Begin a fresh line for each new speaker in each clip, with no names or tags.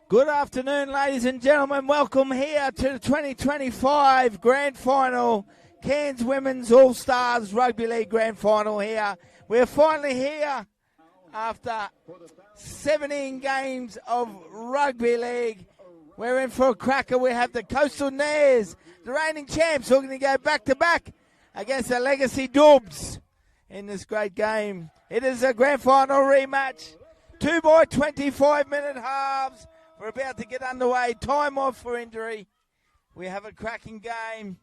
Good afternoon, ladies and gentlemen. Welcome here to the 2025 Grand Final, Cairns Women's All-Stars Rugby League Grand Final here. We're finally here after 17 games of Rugby League. We're in for a cracker. We have the Coastal Neurs, the reigning champs, who are going to go back-to-back against the Legacy Doobs in this great game. It is a Grand Final rematch. 2 by 25-minute halves. We're about to get underway. Time off for injury. We have a cracking game.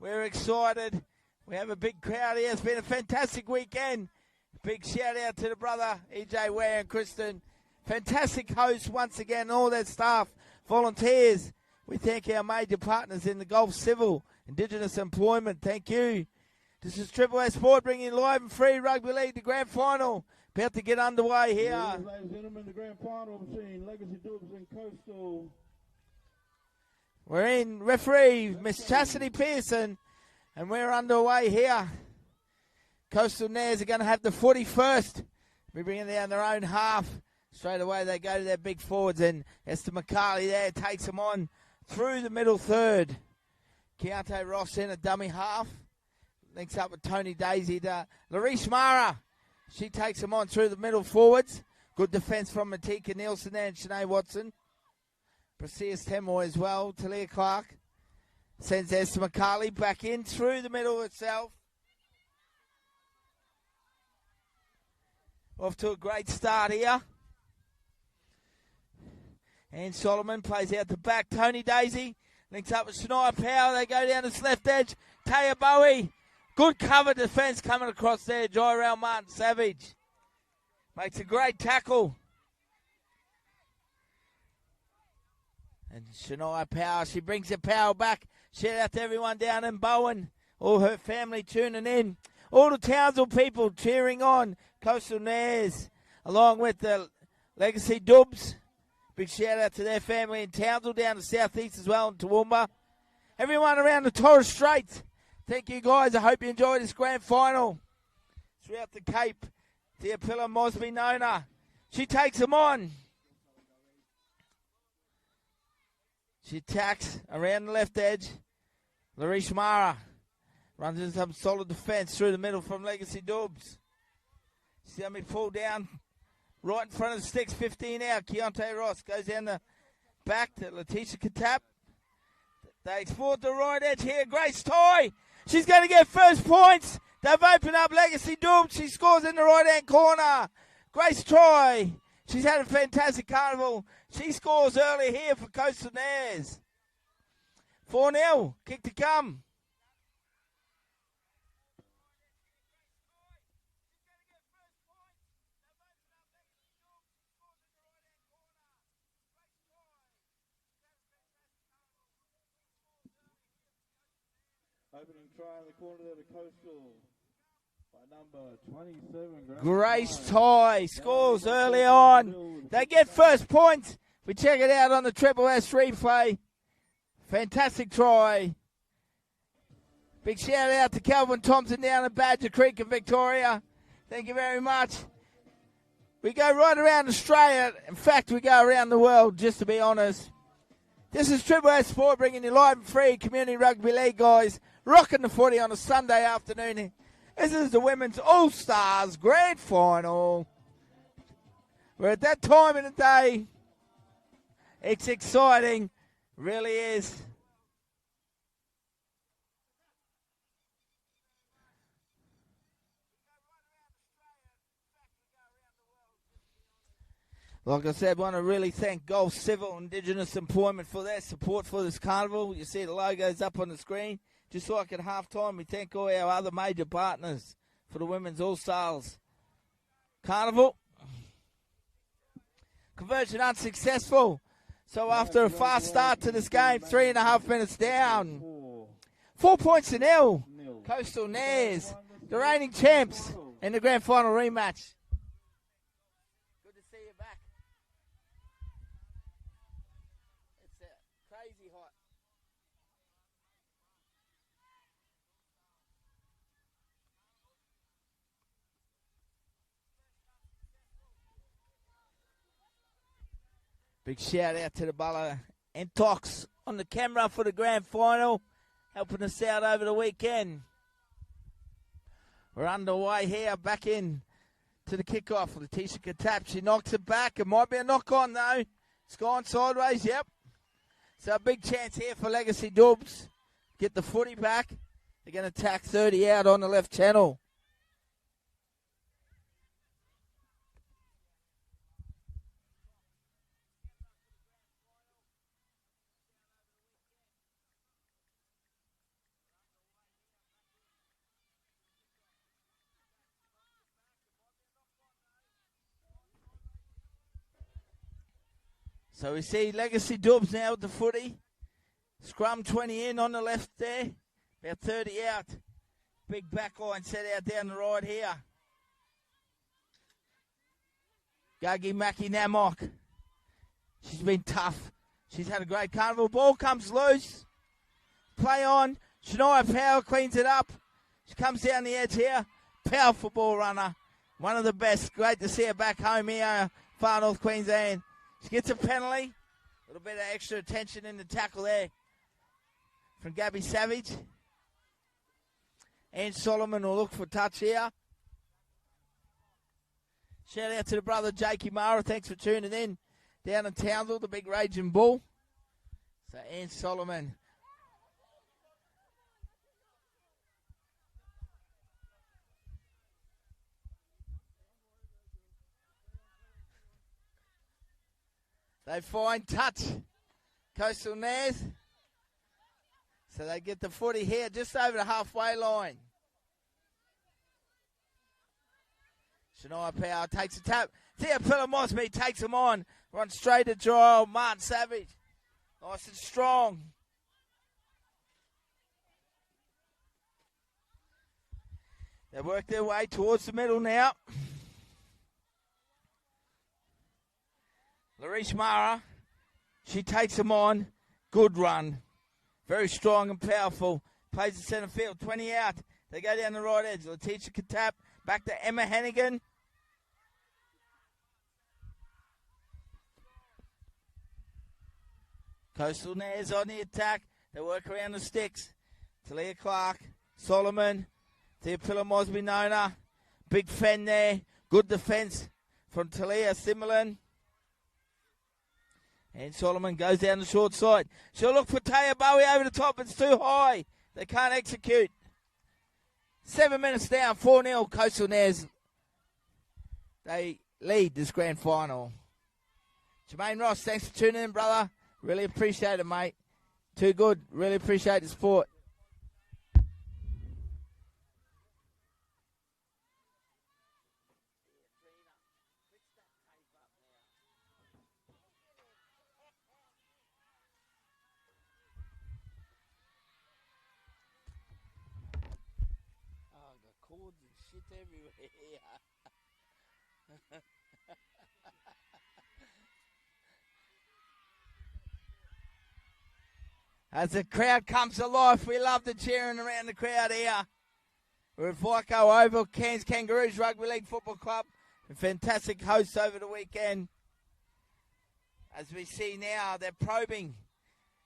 We're excited. We have a big crowd here. It's been a fantastic weekend. Big shout out to the brother, EJ Ware and Kristen. Fantastic hosts once again, all their staff, volunteers. We thank our major partners in the Gulf Civil, Indigenous Employment. Thank you. This is Triple S Sport bringing you live and free Rugby League, the Grand Final. About to get underway here.
Ladies and gentlemen, the Grand Final between Legacy Doobs and Coastal.
We're in referee, Miss Chastity Pearson, and we're underway here. Coastal Neurs are going to have the footy first. We're bringing down their own half. Straight away they go to their big forwards, and Esther McCarley there takes them on through the middle third. Keontae Ross in a dummy half. Links up with Tony Daisy to Larice Mara. She takes them on through the middle forwards. Good defence from Matika Nielsen there and Shanae Watson. Precious Temoy as well. Talia Clark sends Esther McCarley back in through the middle itself. Off to a great start here. And Solomon plays out the back. Tony Daisy links up with Shania Powell. They go down this left edge. Taya Bowie. Good cover defence coming across there. Joyrel Martin Savage makes a great tackle. And Shania Powell, she brings the power back. Shout out to everyone down in Bowen. All her family tuning in. All the Townsville people cheering on Coastal Neurs, along with the Legacy Doobs. Big shout out to their family in Townsville, down the southeast as well, in Toowoomba. Everyone around the Torres Straits. Thank you, guys. I hope you enjoyed this grand final. Throughout the Cape, Teapilla Mosby Nona. She takes them on. She attacks around the left edge. Larice Mara runs into some solid defence through the middle from Legacy Doobs. She's going to be pulled down right in front of the sticks, 15 out. Keontae Ross goes down the back to Letitia Katap. They explore the right edge here. Grace Toy. She's going to get first points. They've opened up Legacy Doobs. She scores in the right-hand corner. Grace Troy. She's had a fantastic carnival. She scores early here for Coastal Neurs. 4-0. Kick to come.
Opening try in the corner there to Coastal by number 27.
Grace Toy scores early on. They get first points. We check it out on the Triple S replay. Fantastic try. Big shout out to Calvin Thompson down at Badger Creek in Victoria. Thank you very much. We go right around Australia. In fact, we go around the world, just to be honest. This is Triple S Sport bringing you live and free community rugby league, guys. Rocking the footy on a Sunday afternoon. This is the Women's All-Stars Grand Final. We're at that time of the day. It's exciting. Really is. Like I said, I want to really thank Gulf Civil Indigenous Employment for their support for this carnival. You see the logos up on the screen. Just like at halftime, we thank all our other major partners for the Women's All-Stars Carnival. Conversion unsuccessful. So after a fast start to this game, 3.5 minutes down. 4 points to nil. Coastal Neurs, the reigning champs in the grand final rematch. Good to see you back. It's crazy hot. Big shout out to the Bella and Tox on the camera for the grand final, helping us out over the weekend. We're underway here, back in to the kickoff. Letitia Katap, she knocks it back. It might be a knock on though. It's gone sideways, yep. So a big chance here for Legacy Doobs. Get the footy back. They're going to tack 30 out on the left channel. So we see Legacy Doobs now with the footy. Scrum 20 in on the left there. About 30 out. Big back line set out down the right here. Gagi Maki Namok. She's been tough. She's had a great carnival. Ball comes loose. Play on. Shania Power cleans it up. She comes down the edge here. Powerful ball runner. One of the best. Great to see her back home here, far north Queensland. She gets a penalty. A little bit of extra attention in the tackle there from Gabby Savage. And Solomon will look for touch here. Shout out to the brother Jakey Mara. Thanks for tuning in. Down in Townsville, the big raging bull. So Ann Solomon. They find touch. Coastal Neurs. So they get the footy here just over the halfway line. Shania Power takes a tap. Thea Pillamosby takes him on. Run straight to trial. Martin Savage. Nice and strong. They work their way towards the middle now. Larish Mara, she takes him on. Good run. Very strong and powerful. Plays the centre field. 20 out. They go down the right edge. Letitia Katap. Back to Emma Hannigan. Coastal Neurs on the attack. They work around the sticks. Talia Clark. Solomon. Theopila Mosby Nona. Big Fen there. Good defence from Talia Simmerlin. And Solomon goes down the short side. She'll look for Taya Bowie over the top. It's too high. They can't execute. 7 minutes down. 4-0 Coastal Neurs. They lead this grand final. Jermaine Ross, thanks for tuning in, brother. Really appreciate it, mate. Too good. Really appreciate the support. Cords and shit everywhere. As the crowd comes to life, we love the cheering around the crowd here. We're at Vico Oval, Cairns Kangaroos Rugby League Football Club. A fantastic host over the weekend. As we see now, they're probing.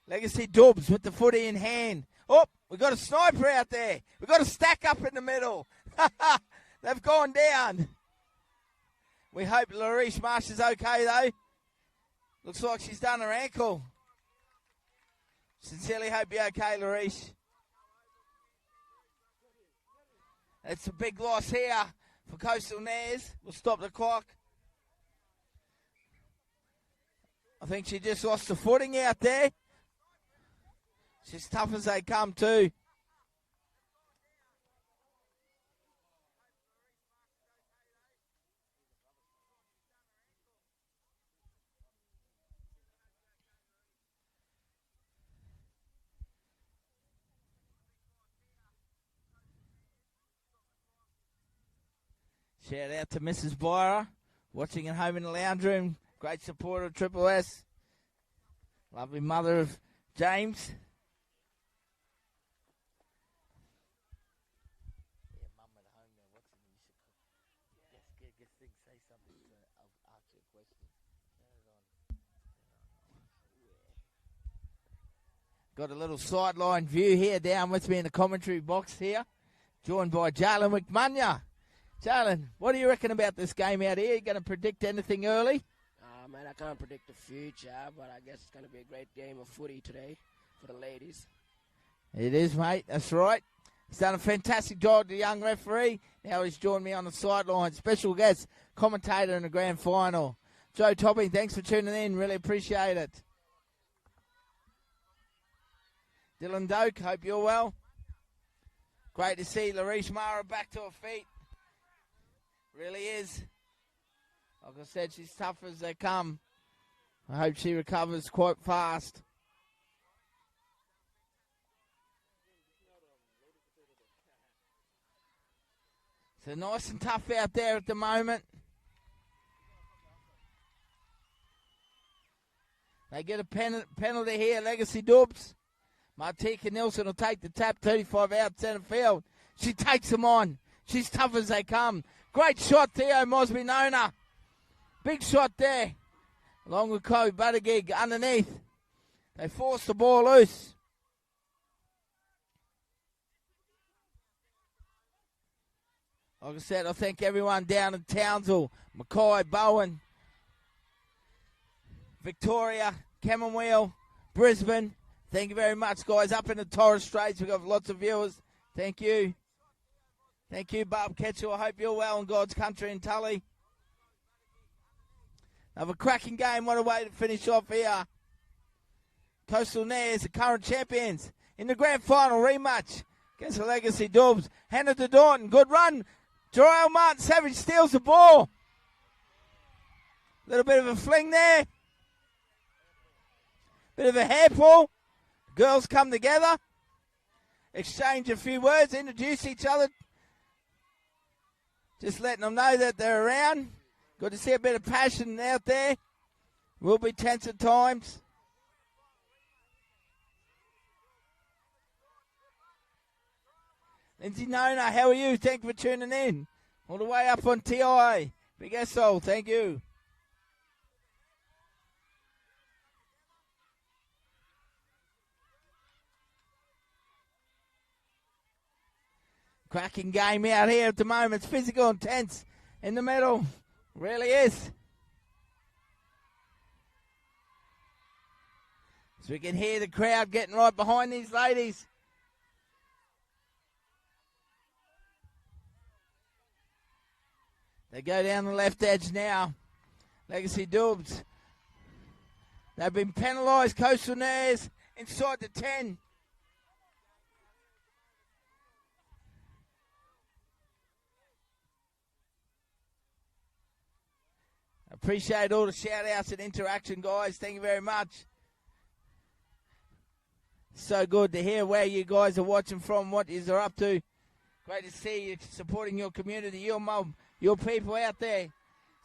Legacy Doobs with the footy in hand. Oh, we've got a sniper out there. We've got a stack up in the middle. They've gone down. We hope Larish Marsh is okay, though. Looks like she's done her ankle. Sincerely hope you're okay, Larish. It's a big loss here for Coastal Neurs. We'll stop the clock. I think she just lost the footing out there. She's tough as they come, too. Shout out to Mrs. Byra, watching at home in the lounge room. Great supporter of Triple S. Lovely mother of James. Yeah, mum at home now watching. You should just say something. I'll ask you a question. Turn it on. Got a little sideline view here down with me in the commentary box here. Joined by Jalen McMunya. Jalen, what do you reckon about this game out here? You going to predict anything early?
Mate, I can't predict the future, but I guess it's going to be a great game of footy today for the ladies.
It is, mate. That's right. He's done a fantastic job, the young referee. Now he's joined me on the sideline. Special guest commentator in the grand final. Joe Topping, thanks for tuning in. Really appreciate it. Dylan Doak, hope you're well. Great to see Larice Mara back to her feet. Really is. Like I said, she's tough as they come. I hope she recovers quite fast. So nice and tough out there at the moment. They get a penalty here, Legacy Doobs. Martika Nielsen will take the tap, 35 out centre field. She takes them on. She's tough as they come. Great shot, Theo Mosby Nona. Big shot there. Along with Kobe Buttigieg underneath. They force the ball loose. Like I said, I thank everyone down in Townsville, Mackay, Bowen, Victoria, Commonweal, Brisbane. Thank you very much, guys. Up in the Torres Straits, we've got lots of viewers. Thank you. Thank you, Barb Ketchell. I hope you're well in God's country in Tully. Another cracking game. What a way to finish off here. Coastal Neurs, the current champions, in the grand final rematch against the Legacy Doobs. Hannah to Daunton. Good run. Joel Martin Savage steals the ball. Little bit of a fling there. Bit of a hair pull. Girls come together. Exchange a few words. Introduce each other. Just letting them know that they're around. Good to see a bit of passion out there. Will be tense at times. Lindsay Nona, how are you? Thank you for tuning in. All the way up on TI. Big SO, thank you. Cracking game out here at the moment. It's physical and tense in the middle. Really is. So we can hear the crowd getting right behind these ladies. They go down the left edge now. Legacy Doobs. They've been penalised. Coastal Neurs inside the 10. Appreciate all the shout-outs and interaction, guys. Thank you very much. So good to hear where you guys are watching from, what you are up to. Great to see you supporting your community, your mob, your people out there.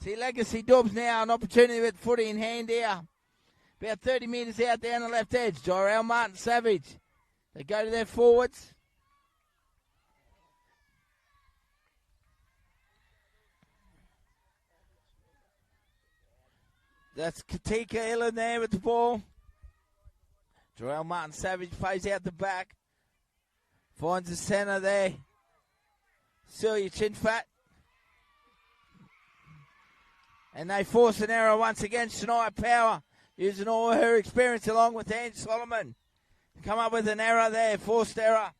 See Legacy Doobs now, an opportunity with footy in hand here. About 30 metres out down the left edge. Jorel Martin Savage. They go to their forwards. That's Katika Illen there with the ball. Jorel Martin Savage plays out the back. Finds the centre there. Celia Chinfat. And they force an error once again. Shania Power using all her experience along with Ange Solomon. Come up with an error there. Forced error.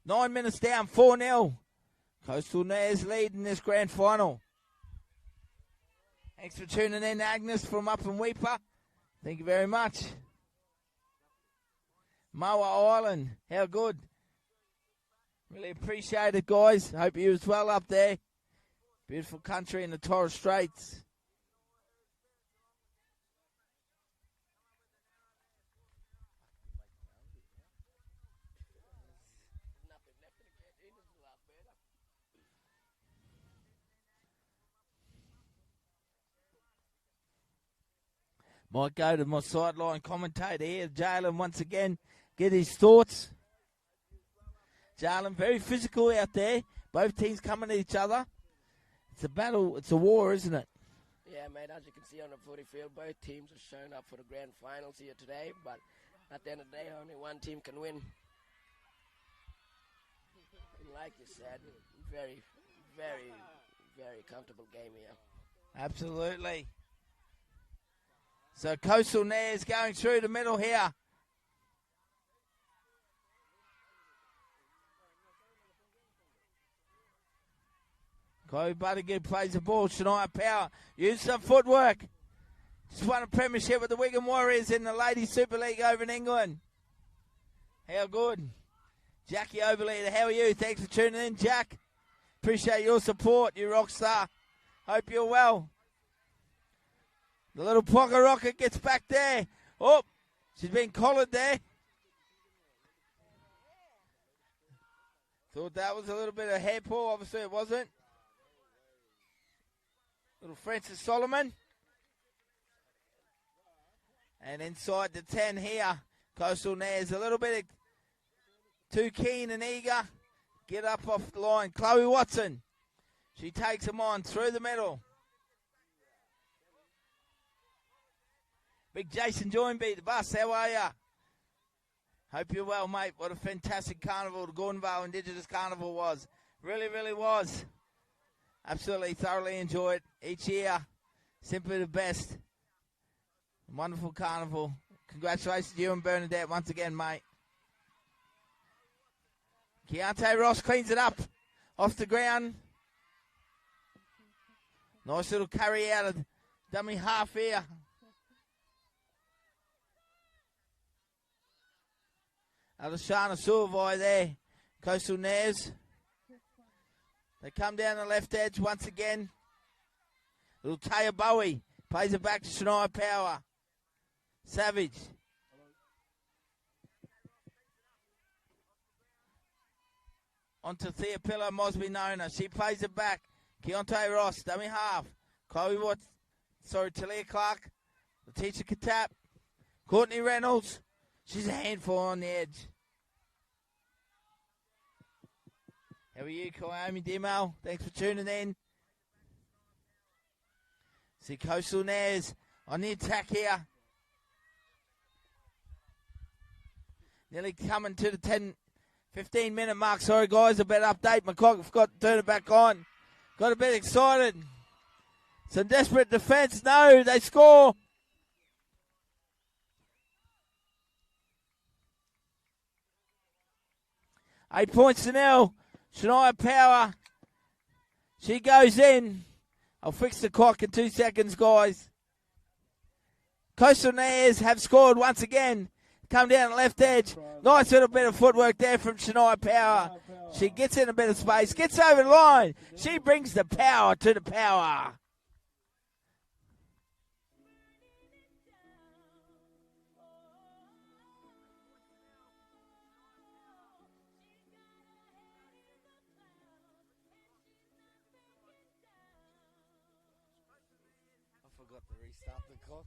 9 minutes down. 4-0. Coastal Neurs lead in this grand final. Thanks for tuning in, Agnes from up in Weeper. Thank you very much. Moa Island, how good. Really appreciate it, guys. Hope you as well up there. Beautiful country in the Torres Straits. Might go to my sideline commentator here, Jalen, once again, get his thoughts. Jalen, very physical out there. Both teams coming at each other. It's a battle, it's a war, isn't it?
Yeah, mate, as you can see on the footy field, both teams are showing up for the grand finals here today. But at the end of the day, only one team can win. And like you said, very, very, very comfortable game here.
Absolutely. So Coastal Neurs going through the middle here. Chloe Buttigieg plays the ball. Shania Power use some footwork. Just won a premiership with the Wigan Warriors in the Ladies Super League over in England. How good. Jackie Overleader, how are you? Thanks for tuning in, Jack. Appreciate your support, you rock star. Hope you're well. The little pocket rocket gets back there. Oh, she's been collared there. Thought that was a little bit of hair pull. Obviously it wasn't. Little Francis Solomon. And inside the 10 here, Coastal Neurs a little bit too keen and eager. Get up off the line. Chloe Watson. She takes him on through the middle. Big Jason Joinby, the bus. How are ya? Hope you're well, mate. What a fantastic carnival the Gordonvale Indigenous Carnival was. Really, really was. Absolutely thoroughly enjoyed each year. Simply the best. Wonderful carnival. Congratulations to you and Bernadette once again, mate. Keontae Ross cleans it up off the ground. Nice little carry out of dummy half here. Alashana Sulvai there. Coastal Neurs. They come down the left edge once again. Little Taya Bowie plays it back to Shania Power. Savage. Onto Theopilla Mosby Nona. She plays it back. Keontae Ross, dummy half. Chloe Watts. Talia Clark. Letitia Katap. Courtney Reynolds. She's a handful on the edge. How are you, Kiyomi Demo? Thanks for tuning in. See Coastal Neurs on the attack here. Nearly coming to the 15-minute mark. Sorry, guys, a bit update. My clock forgot to turn it back on. Got a bit excited. Some desperate defense. No, they score. Eight points to nil. Shania Power. She goes in. I'll fix the clock in 2 seconds, guys. Coastal Neurs have scored once again. Come down the left edge. Nice little bit of footwork there from Shania Power. She gets in a bit of space. Gets over the line. She brings the power to the power. I forgot to restart the clock.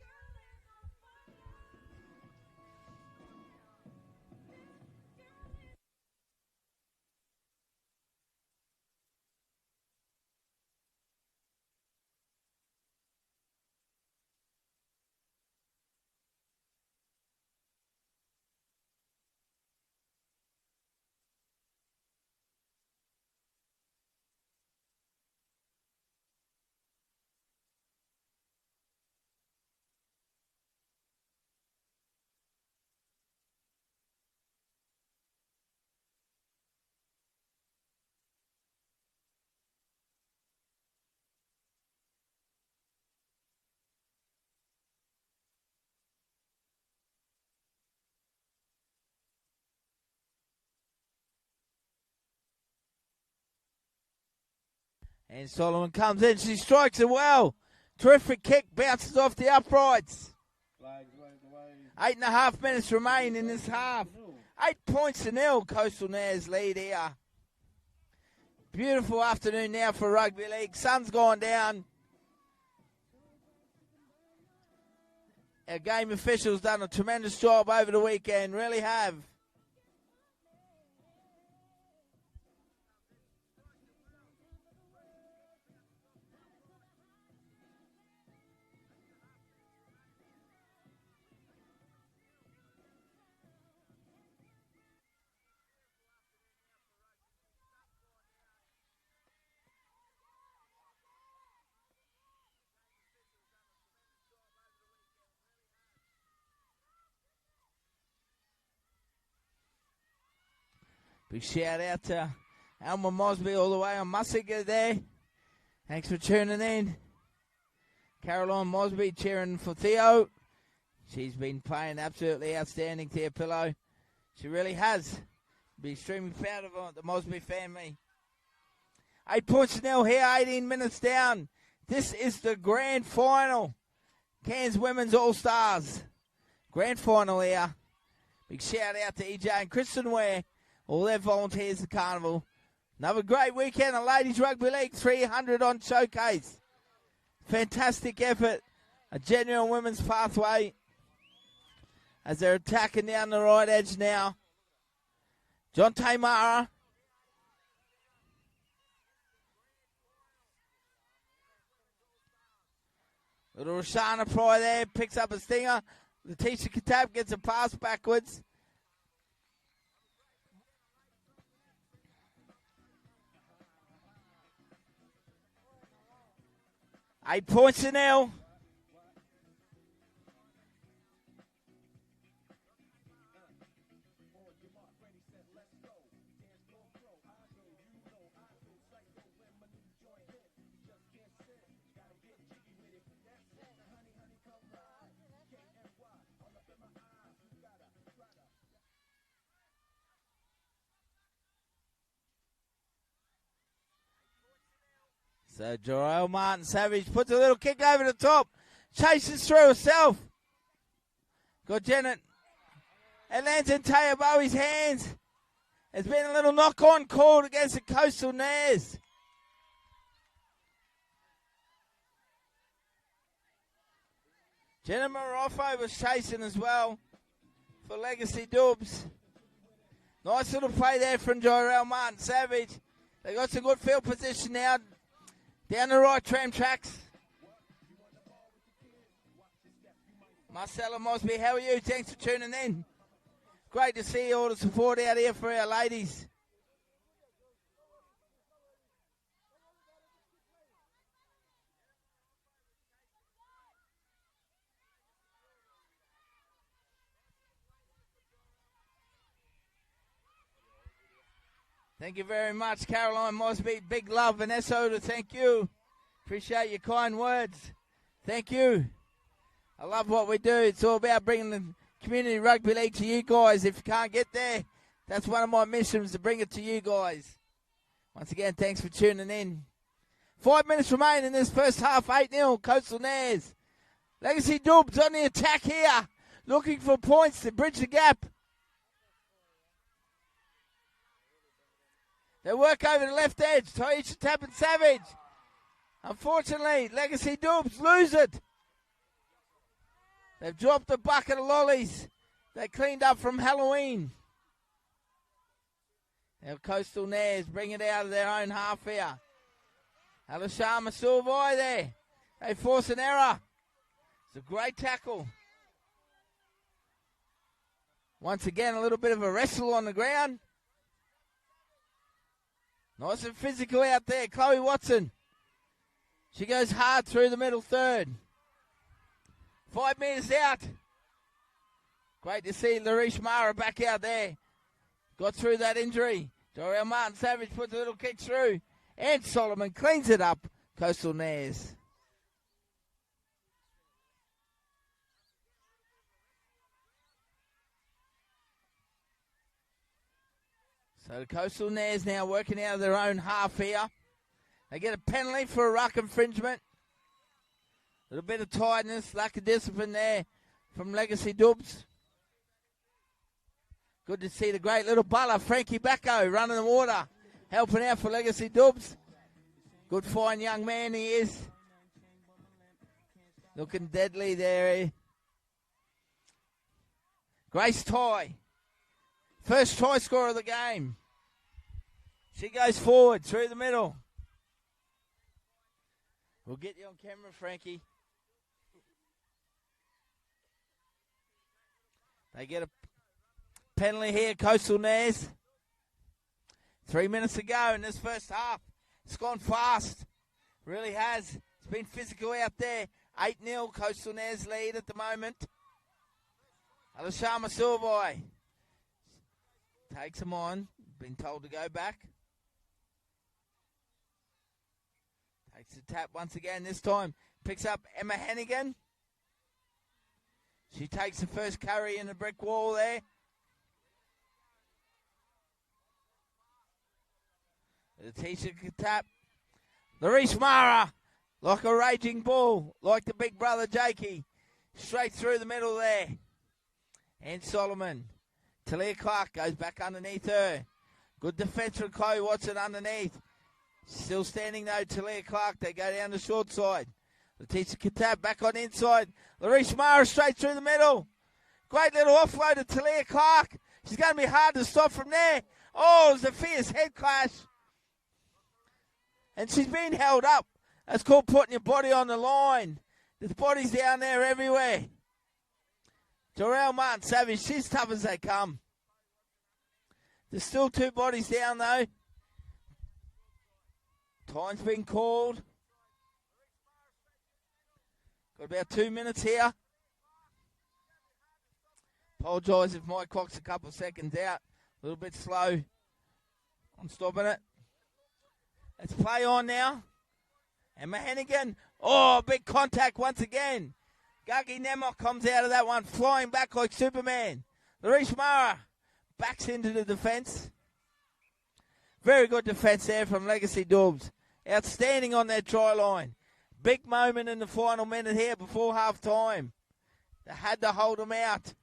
And Solomon comes in. She strikes it well. Terrific kick. Bounces off the uprights. 8.5 minutes remain in this half. 8 points to nil. Coastal Neurs lead here. Beautiful afternoon now for rugby league. Sun's gone down. Our game officials done a tremendous job over the weekend. Really have. Big shout out to Alma Mosby all the way on Mussiga there. Thanks for tuning in. Caroline Mosby cheering for Theo. She's been playing absolutely outstanding, Theo Pillow. She really has. Be extremely proud of her, the Mosby family. 8 points to nil here, 18 minutes down. This is the grand final. Cairns Women's All-Stars. Grand final here. Big shout out to EJ and Kristen Ware, all their volunteers at Carnival. Another great weekend of Ladies Rugby League, 300 on Showcase. Fantastic effort. A genuine women's pathway as they're attacking down the right edge now. John Tamara. Little Roshana Pry there, picks up a stinger. Letitia Katab gets a pass backwards. Eight points to nil. So Jarrell Martin Savage puts a little kick over the top. Chases through herself. Got Janet. It lands in Taya Bowie's hands. There's been a little knock-on called against the Coastal Neurs. Jenna Maroffo was chasing as well for Legacy Doobs. Nice little play there from Jarrell Martin Savage. They got some good field position now. Down the right tram tracks. Marcella Mosby, how are you? Thanks for tuning in. Great to see all the support out here for our ladies. Thank you very much, Caroline Mosby. Big love, Vanessa Oda, thank you. Appreciate your kind words. Thank you. I love what we do. It's all about bringing the community rugby league to you guys. If you can't get there, that's one of my missions, to bring it to you guys. Once again, thanks for tuning in. 5 minutes remain in this first half, 8-0, Coastal Neurs. Legacy Doobs on the attack here, looking for points to bridge the gap. They work over the left edge. Taisha Tappan Savage. Unfortunately, Legacy Doobs lose it. They've dropped a bucket of lollies. They cleaned up from Halloween. Now Coastal Neurs bring it out of their own half here. Alashama Silvai there. They force an error. It's a great tackle. Once again, a little bit of a wrestle on the ground. Nice and physical out there, Chloe Watson. She goes hard through the middle third. 5 metres out. Great to see Larish Mara back out there. Got through that injury. Jarrell Martin Savage puts a little kick through. And Solomon cleans it up. Coastal Neurs. So the Coastal Neurs now working out of their own half here. They get a penalty for a ruck infringement. A little bit of tiredness, lack of discipline there from Legacy Doobs. Good to see the great little baller, Frankie Bacco, running the water, helping out for Legacy Doobs. Good fine young man he is. Looking deadly there. Grace Ty. First try scorer of the game. She goes forward through the middle. We'll get you on camera, Frankie. They get a penalty here, Coastal Neurs. 3 minutes to go in this first half. It's gone fast. Really has. It's been physical out there. 8-0, Coastal Neurs lead at the moment. Alashama Silvai takes him on. been told to go back. Takes the tap once again. This time picks up Emma Hannigan. She takes the first carry in the brick wall there. Letitia tap. Larice Mara, like a raging bull, like the big brother Jakey. Straight through the middle there. And Solomon. Talia Clark goes back underneath her. Good defence from Chloe Watson underneath. Still standing though, Talia Clark. They go down the short side. Letitia Katab back on inside. Larice Mara straight through the middle. Great little offload to Talia Clark. She's going to be hard to stop from there. Oh, it was a fierce head clash. And she's been held up. That's called putting your body on the line. There's bodies down there everywhere. Jarrell Martin Savage, she's tough as they come. There's still 2 bodies down though. Time's been called. Got about 2 minutes here. Apologise if my clock's a couple of seconds out. A little bit slow on stopping it. Let's play on now. Emma Hannigan. Oh, big contact once again. Gagi Nemok comes out of that one, flying back like Superman. Larice Mara backs into the defence. Very good defence there from Legacy Doobs. Outstanding on that try line. Big moment in the final minute here before half time. They had to hold them out.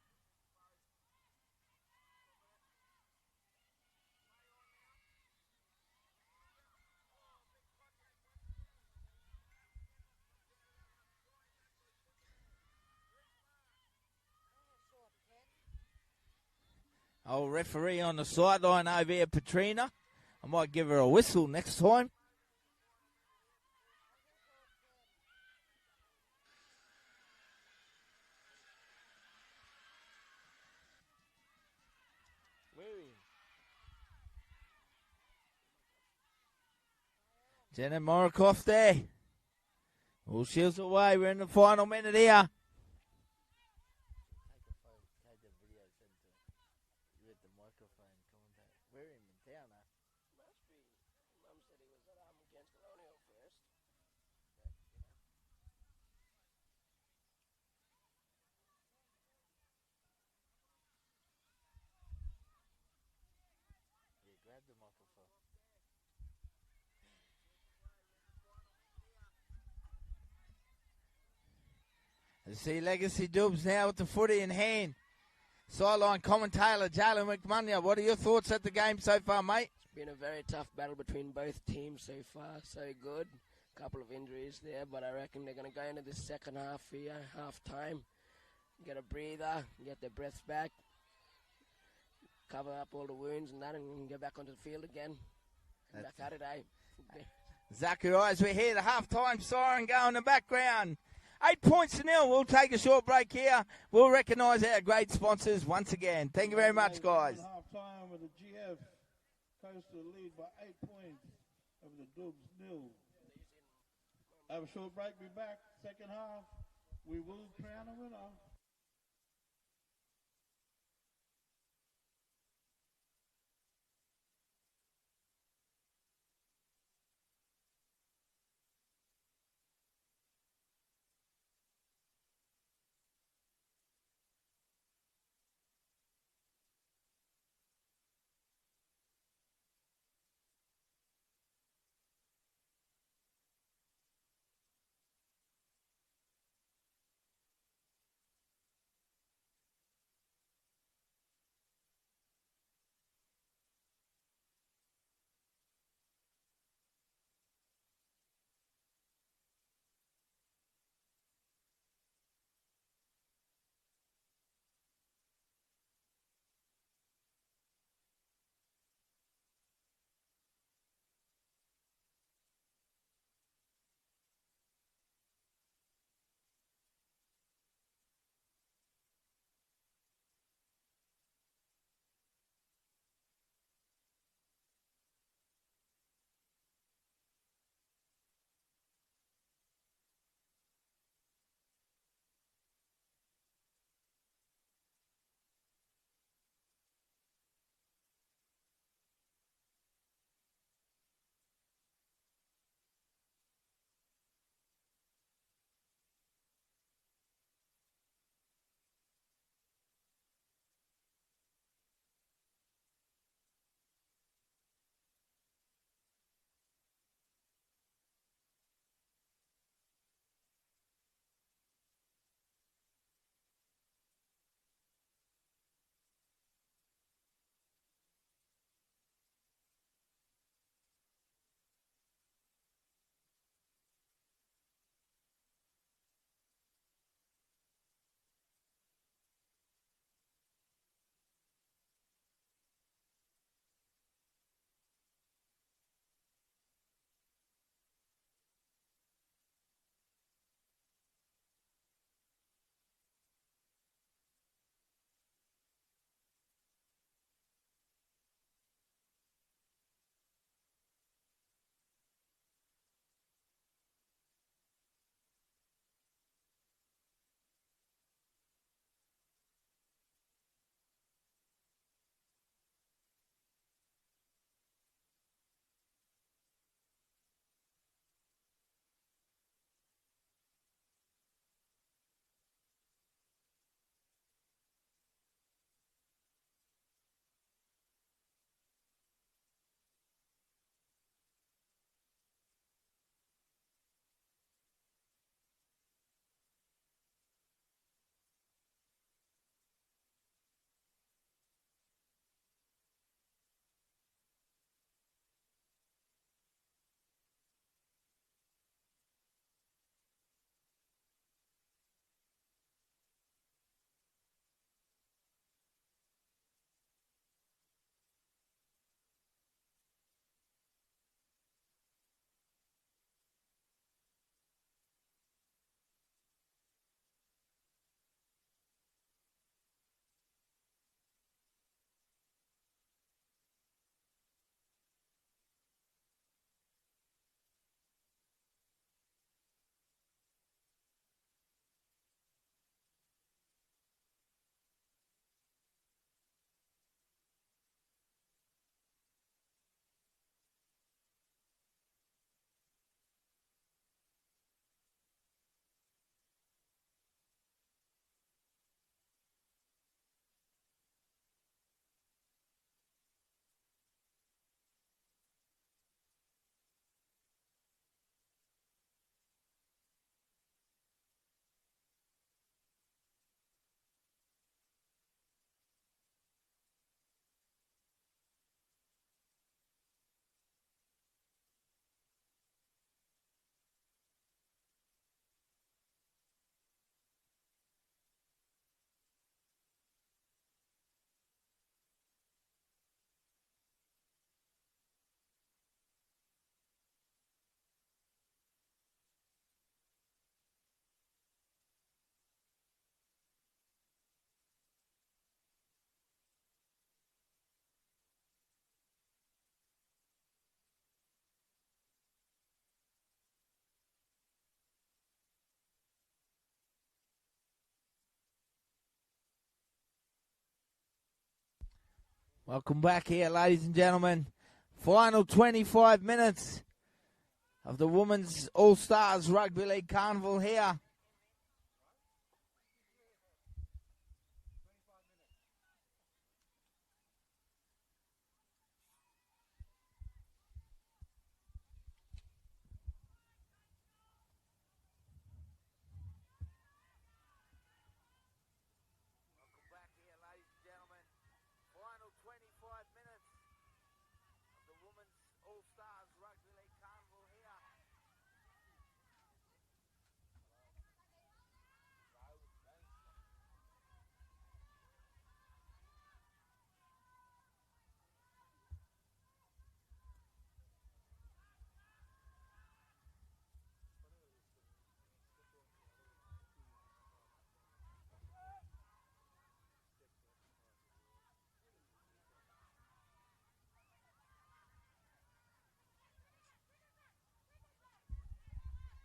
Old referee on the sideline over here, Petrina. I might give her a whistle next time. Jenna Morikoff there. All shields away. We're in the final minute here. You see Legacy Doobs now with the footy in hand. Sideline commentator Jalen McMunya. What are your thoughts at the game so far, mate?
It's been a very tough battle between both teams so far. So good. Couple of injuries there, but I reckon they're going to go into the second half here, half time. Get a breather, get their breaths back, cover up all the wounds and that, and get back onto the field again. Back at it, eh?
Zacharias, we're here. The half-time siren going in the background. 8 points to 0. We'll take a short break here. We'll recognise our great sponsors once again. Thank you very much, guys.
Half-time with the GF Coastal lead by 8 points over the Doobs nil. Have a short break. Be back. Second half. We will crown a winner.
Welcome back here, ladies and gentlemen. Final 25 minutes of the Women's All-Stars Rugby League Carnival here.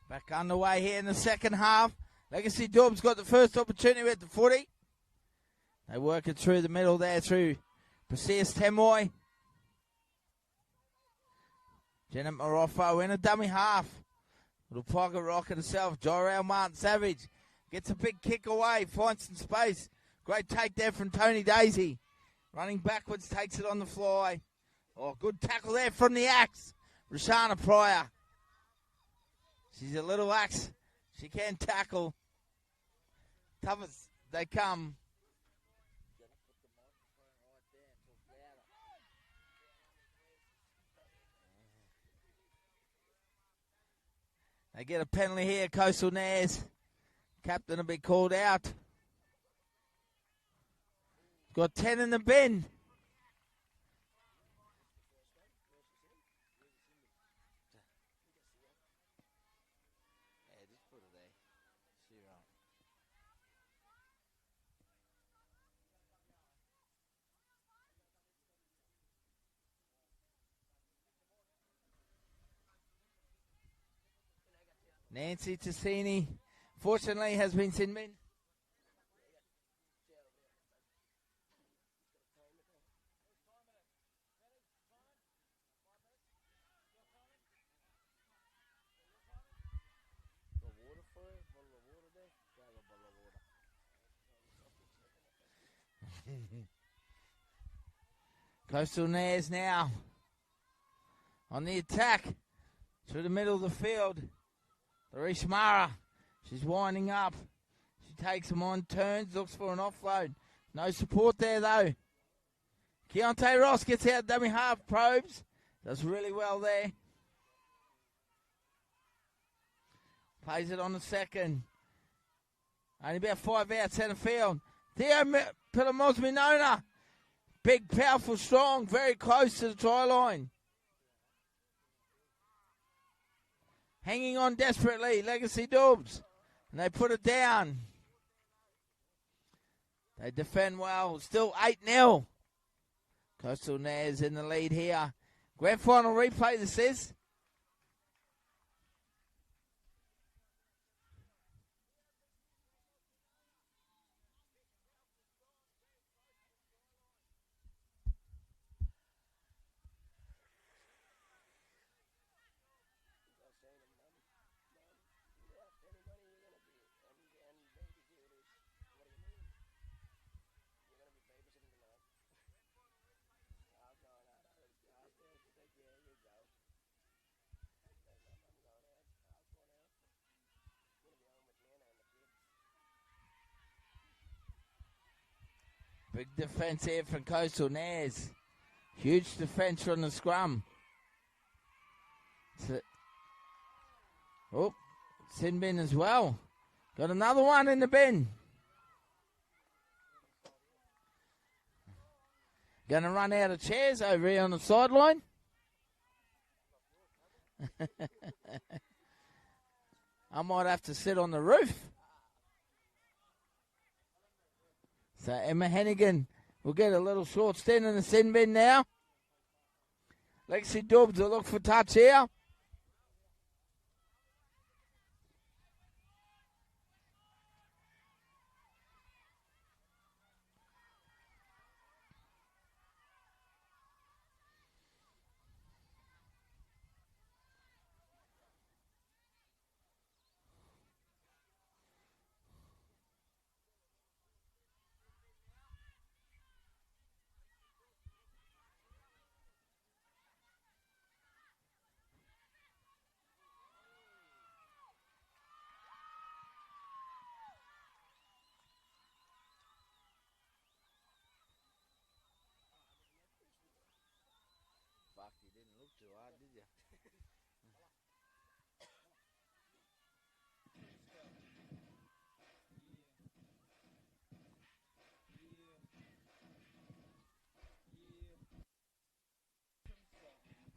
Back underway here in the second half. Legacy Doobs got the first opportunity at the footy. They work it through the middle there through Perseus Temoy. Janet Marofo in a dummy half. Little pocket rocket herself. Jorel Martin Savage gets a big kick away. Finds some space. Great take there from Tony Daisy. Running backwards, takes it on the fly. Oh, good tackle there from the axe. Rashana Pryor. She's a little axe. She can tackle. Tough as they come. They get a penalty here, Coastal Neurs. Captain will be called out. Got 10 in the bin. Nancy Tassini, fortunately, has been sin bin. Coastal Neurs now on the attack through the middle of the field. Larish Mara, she's winding up. She takes them on, turns, looks for an offload. No support there though. Keontae Ross gets out dummy half, probes. Does really well there. Plays it on the second. Only about 5 out centre field. Theo Pilamosminona. Big, powerful, strong, very close to the try line. Hanging on desperately, Legacy Doobs. And they put it down. They defend well. Still 8-0. Coastal Neurs in the lead here. Grand final replay, this is. Big defence here from Coastal Neurs. Huge defence from the scrum. Oh, sin bin as well. Got another one in the bin. Going to run out of chairs over here on the sideline. I might have to sit on the roof. So Emma Hennigan will get a little short stint in the sin bin now. Lexi Doobs will look for touch here.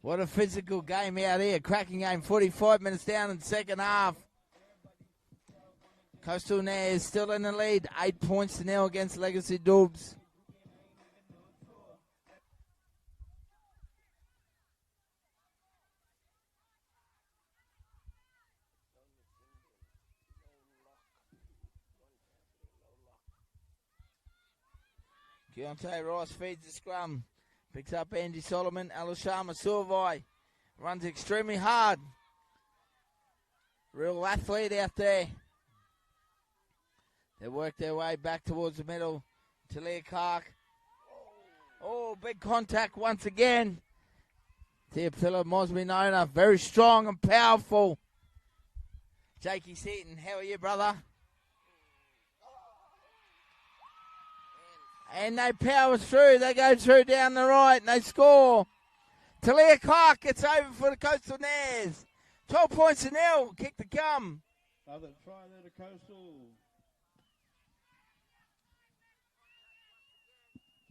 What a physical game out here. Cracking game. 45 minutes down in the second half. Coastal Neurs still in the lead. 8 points to nil against Legacy Doobs. Keontae Rice feeds the scrum. Picks up Andy Solomon. Alashama Survey runs extremely hard. Real athlete out there. They work their way back towards the middle. Talia Clark. Oh, big contact once again. Teopila Mosby Nona, very strong and powerful. Jakey Seaton, how are you, brother? And they power through. They go through down the right and they score. Talia Clark gets over for the Coastal Neurs. 12 points to nil. Kick to come.
Another try there to Coastal.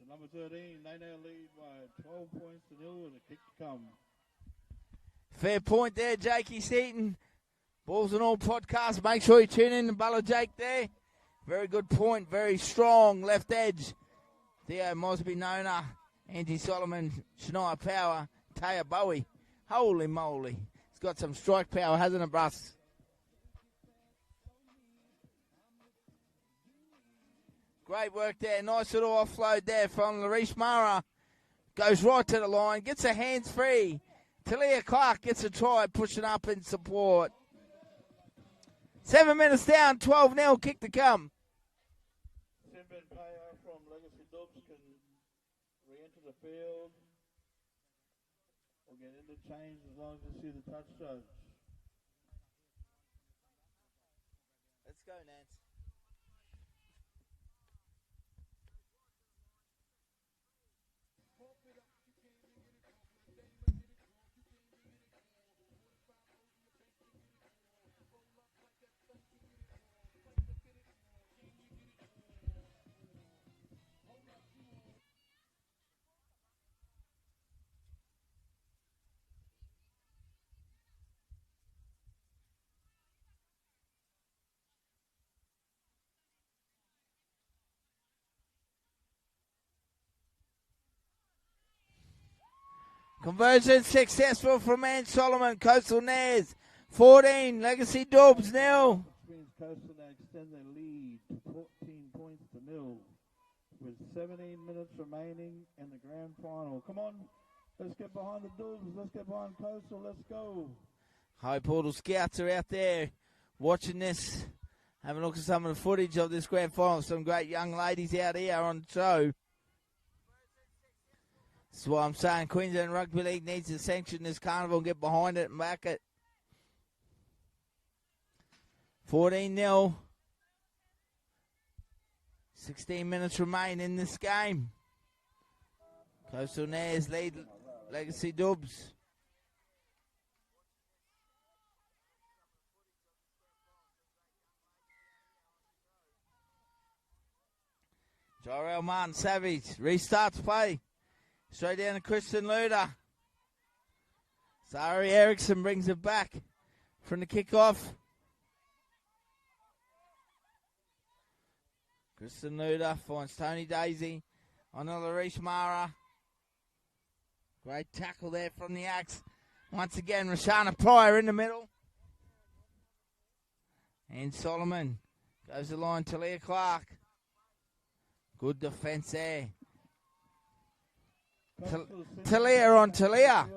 To number 13, they now lead by 12 points to nil with a kick to come.
Fair point there, Jakey Seaton. Balls and All podcast. Make sure you tune in to Bella Jake there. Very good point. Very strong left edge. Theo Mosby Nona, Andy Solomon, Shania Power, Taya Bowie. Holy moly. He's got some strike power, hasn't it, Bruss? Great work there. Nice little offload there from Larish Mara. Goes right to the line. Gets her hands free. Talia Clark gets a try, pushing up in support. 7 minutes down, 12-0, kick to come.
Sinbin Payer from Legacy Doobs can re-enter the field or get interchanged as long as you see the touch judge.
Let's go, Nance. Conversion successful from Ann Solomon. Coastal Neurs 14. Legacy Doobs nil.
Which means Coastal now extend their lead to 14 points to nil with 17 minutes remaining in the grand final. Come on, let's get behind the Doobs. Let's get behind Coastal. Let's go.
High Portal Scouts are out there watching this. Having a look at some of the footage of this grand final. Some great young ladies out here on the show. That's why I'm saying Queensland Rugby League needs to sanction this carnival and get behind it and back it. 14-0. 16 minutes remain in this game. Coastal Neurs lead Legacy Doobs. Jarrell Martin Savage restarts play. Straight down to Christian Luder. Sari Eriksson brings it back from the kickoff. Christian Luder finds Tony Daisy on Larish Mara. Great tackle there from the Axe. Once again, Rashana Pryor in the middle. And Solomon goes the line to Leah Clark. Good defence there. Talia on Talia.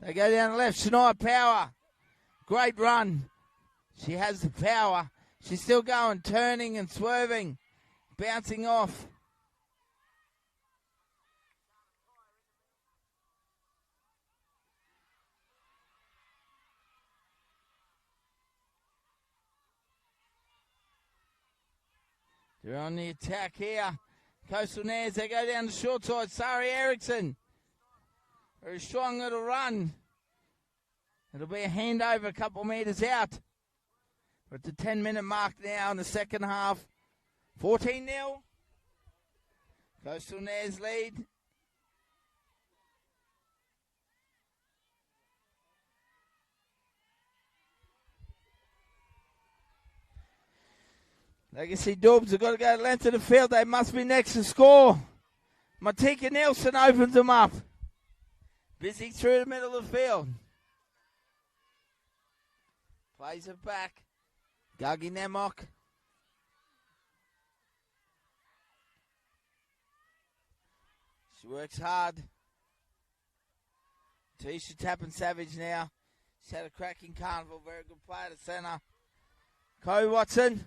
They go down the left. Shania Power. Great run. She has the power. She's still going, turning and swerving. Bouncing off. They're on the attack here. Coastal Neurs, they go down the short side. Sari Eriksson. Very strong little run. It'll be a handover a couple metres out. We're at the 10-minute mark now in the second half. 14-0. Coastal Neurs lead. Legacy Doobs have got to go to the length of the field. They must be next to score. Matika Nielsen opens them up. Busy through the middle of the field. Plays it back. Gagi Nemok. She works hard. Tisha Tappan Savage now. She's had a cracking Carnival. Very good play at the centre. Chloe Watson.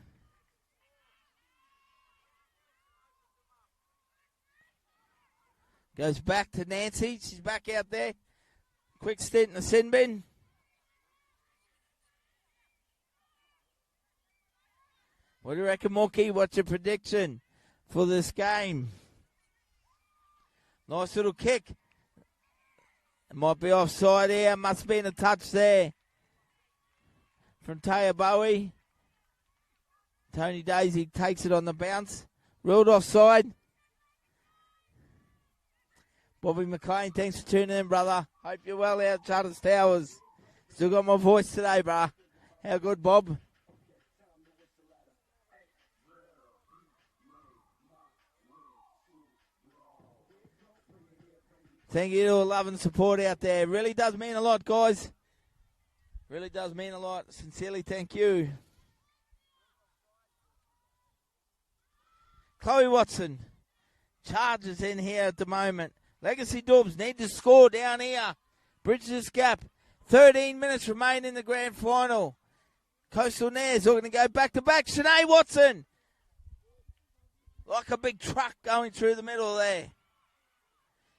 Goes back to Nancy. She's back out there. Quick stint in the sin bin. What do you reckon, Mookie? What's your prediction for this game? Nice little kick. It might be offside here. Must have been a touch there from Taya Bowie. Tony Daisy takes it on the bounce. Ruled offside. Bobby McLean, thanks for tuning in, brother. Hope you're well out at Charters Towers. Still got my voice today, brah. How good, Bob? Thank you to all love and support out there. Really does mean a lot, guys. Really does mean a lot. Sincerely, thank you. Chloe Watson. Charges in here at the moment. Legacy Doobs need to score down here. Bridge this gap. 13 minutes remain in the grand final. Coastal Neurs are going to go back-to-back. Shanae Watson. Like a big truck going through the middle there.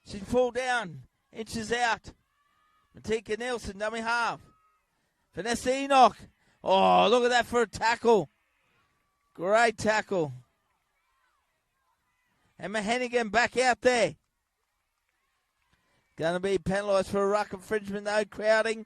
She's pulled down. Inches out. Matika Nielsen, dummy half. Vanessa Enoch. Oh, look at that for a tackle. Great tackle. Emma Hennigan back out there. Going to be penalised for a ruck infringement though, crowding.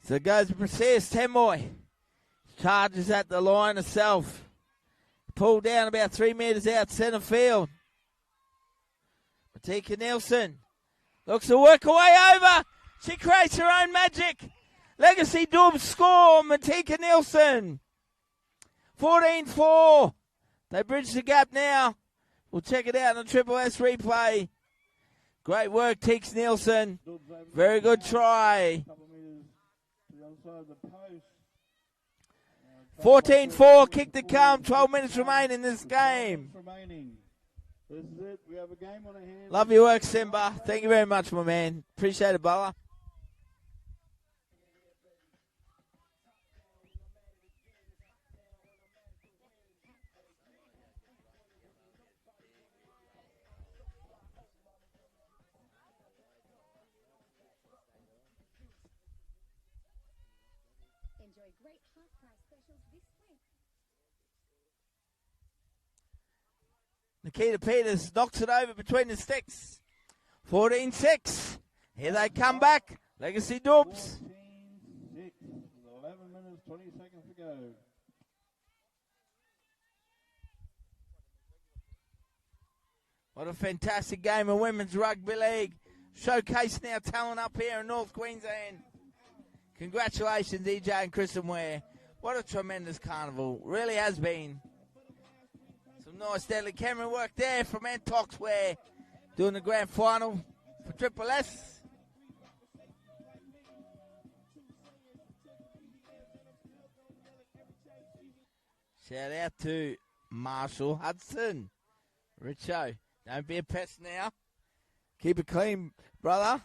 So goes Perseus Temoy. Charges at the line herself. Pulled down about 3 metres out centre field. Matika Nielsen looks to work her way over. She creates her own magic. Legacy Doobs score. Matika Nielsen. 14-4. They bridge the gap now. We'll check it out on Triple S replay. Great work, Teeks Nielsen. Very good try. 14-4, kick to come. 12 minutes remain in this game.
This is it. We have a game on our hands.
Love your work, Simba. Thank you very much, my man. Appreciate it, Bella.
Enjoy great half-price specials this week.
Nikita Peters knocks it over between the sticks. 14-6. Here they come back. Legacy Doobs.
14-6. 11 minutes, 20 seconds to go.
What a fantastic game of women's rugby league. Showcasing our talent up here in North Queensland. Congratulations, EJ and Kristen Ware. What a tremendous carnival. Really has been. Some nice deadly camera work there from Antox Ware doing the grand final for Triple S. Shout out to Marshall Hudson. Richo, don't be a pest now. Keep it clean, brother.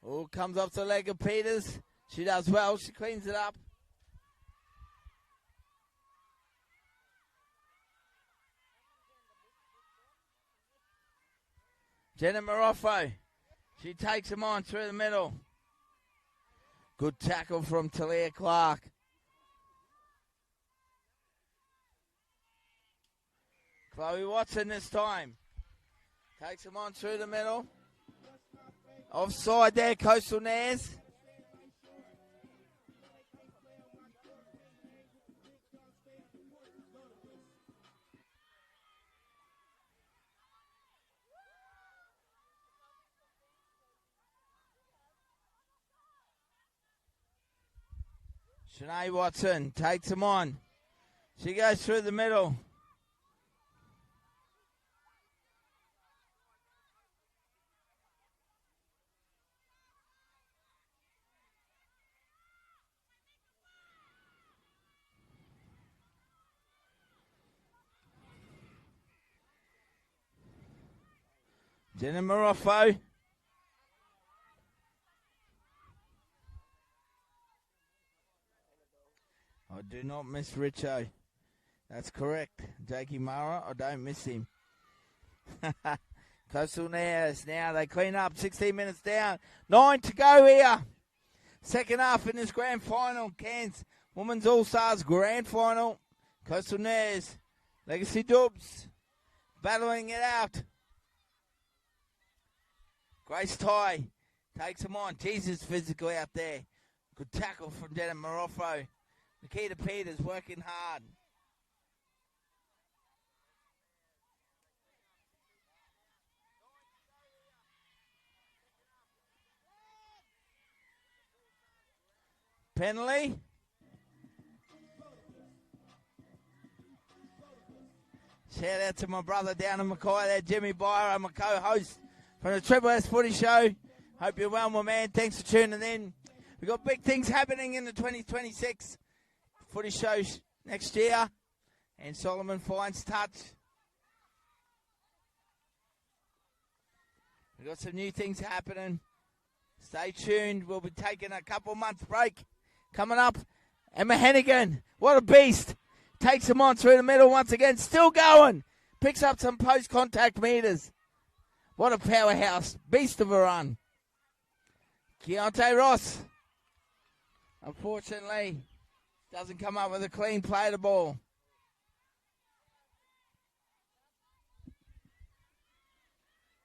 Oh, comes up to the leg of Peters. She does well. She cleans it up. Jenna Maroffo. She takes him on through the middle. Good tackle from Talia Clark. Chloe Watson this time. Takes him on through the middle. Offside there, Coastal Neurs. Shanae Watson takes him on. She goes through the middle. Jenna Marofo. I do not miss Richo. That's correct. Jakey Mara, I don't miss him. Coastal Neurs now, they clean up. 16 minutes down. 9 to go here. Second half in this grand final. Cairns Women's All-Stars grand final. Coastal Neurs, Legacy Doobs, battling it out. Grace Ty takes him on. Jesus physical out there. Good tackle from Jenna Marofo. Nikita Peters working hard. Penalty. Shout out to my brother down in Mackay there, Jimmy Byron, my co-host from the Triple S Footy Show. Hope you're well, my man. Thanks for tuning in. We've got big things happening in the 2026 Footy Shows next year. And Solomon finds touch. We've got some new things happening. Stay tuned. We'll be taking a couple months break. Coming up, Emma Hennigan. What a beast. Takes him on through the middle once again. Still going. Picks up some post-contact meters. What a powerhouse. Beast of a run. Keontae Ross. Unfortunately, doesn't come up with a clean play of the ball.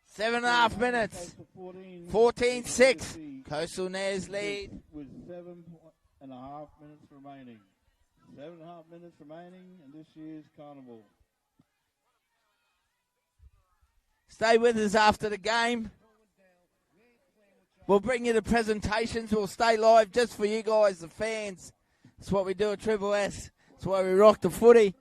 Seven and a half minutes. 14-6. Coastal Neurs lead.
With 7.5 minutes remaining. 7.5 minutes remaining in this year's Carnival.
Stay with us after the game. We'll bring you the presentations. We'll stay live just for you guys, the fans. That's what we do at Triple S. That's why we rock the footy.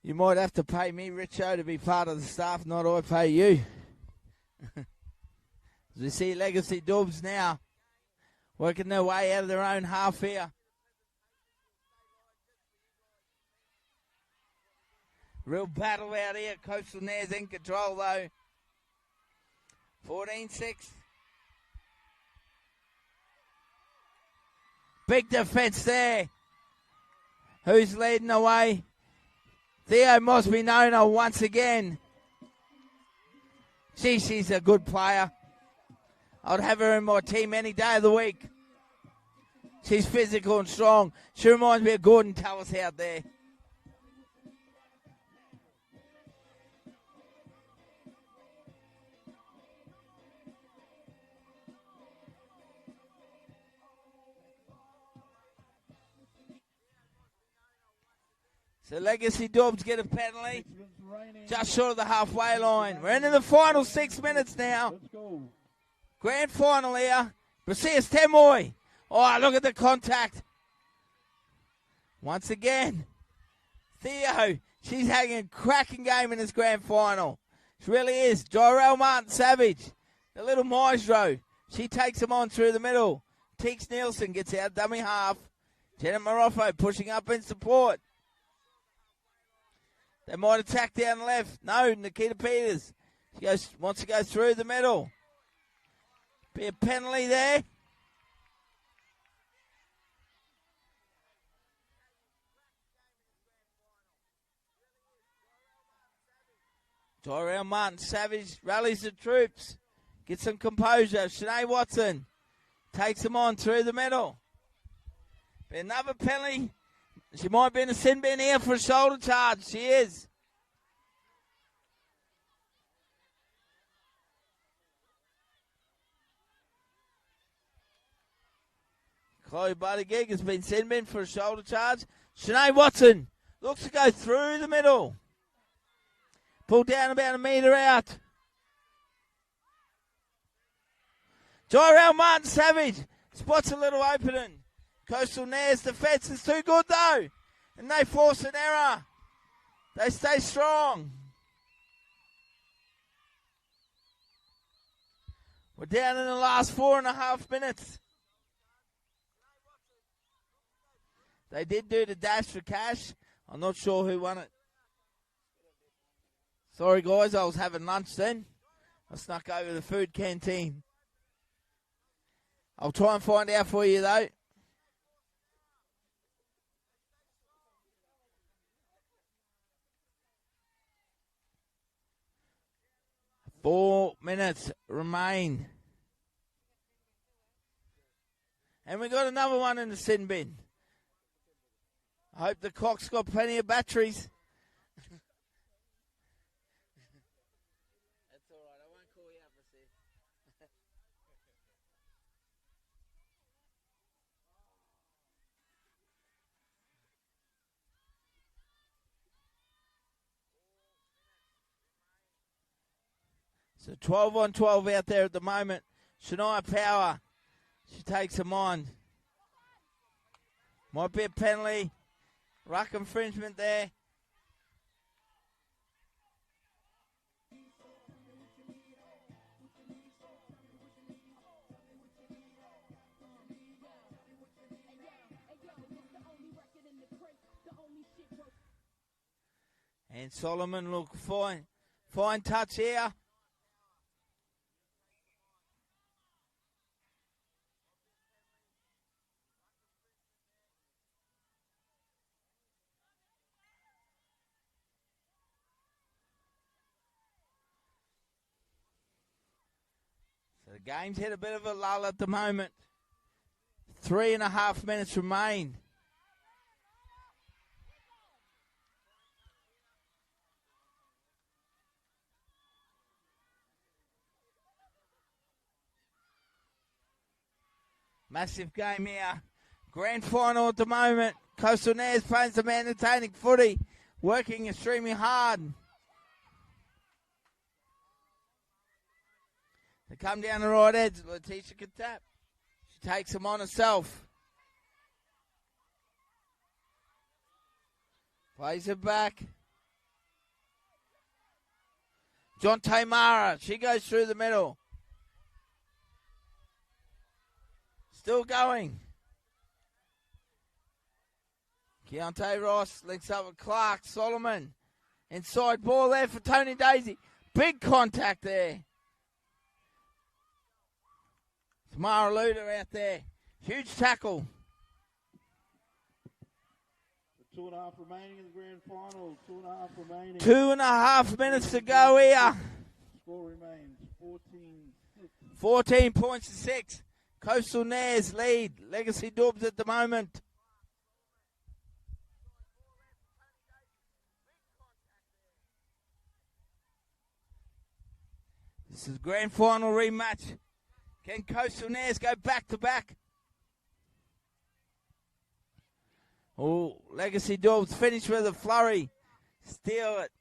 You might have to pay me, Richo, to be part of the staff, not I pay you. As we see Legacy Doobs now working their way out of their own half here. Real battle out here. Coastal Neurs in control, though. 14-6. Big defence there. Who's leading the way? Theo Mosby Nona once again. She's a good player. I'd have her in my team any day of the week. She's physical and strong. She reminds me of Gordon Tallis out there. So Legacy Doobs get a penalty. Just short of the halfway line. We're into the final 6 minutes now. Grand final here. Brasias Temoy. Oh, look at the contact. Once again. Theo. She's having a cracking game in this grand final. She really is. Jorel Martin Savage. The little maestro. She takes him on through the middle. Teeks Nielsen gets out dummy half. Jenna Marofo pushing up in support. They might attack down the left. No, Nikita Peters. She wants to go through the middle. Be a penalty there. Tyrell Martin Savage rallies the troops. Gets some composure. Shanae Watson takes them on through the middle. Be another penalty. She might be in a sin bin here for a shoulder charge. She is. Chloe Buttigieg has been sin bin for a shoulder charge. Shanae Watson looks to go through the middle. Pulled down about a metre out. Joy around Martin Savage. Spots a little opening. Coastal Neurs defence is too good though. And they force an error. They stay strong. We're down in the last 4.5 minutes. They did do the dash for cash. I'm not sure who won it. Sorry guys, I was having lunch then. I snuck over the food canteen. I'll try and find out for you though. Four minutes remain. And we got another one in the sin bin. I hope the clock's got plenty of batteries. That's all right. I won't call you up, So 12 on 12 out there at the moment. Shania Power. She takes them on. Might be a penalty. Ruck infringement there. And Solomon look fine. Fine touch here. The game's hit a bit of a lull at the moment. 3.5 minutes remain. Massive game here. Grand final at the moment. Coastal Neurs playing some entertaining footy. Working extremely hard. They come down the right edge. Letitia can tap. She takes them on herself. Plays it back. John Tamara. She goes through the middle. Still going. Keontae Ross links up with Clark. Solomon. Inside ball there for Tony Daisy. Big contact there. Tamara Luder out there. Huge tackle.
2.5 remaining in the grand final. 2.5 remaining.
2.5 minutes to go here.
Score remains 14-6.
14 points to 6. Coastal Neurs lead. Legacy Doobs at the moment. This is grand final rematch. Can Coastal Neurs go back to back? Oh, Legacy Doobs finish with a flurry. Steal it.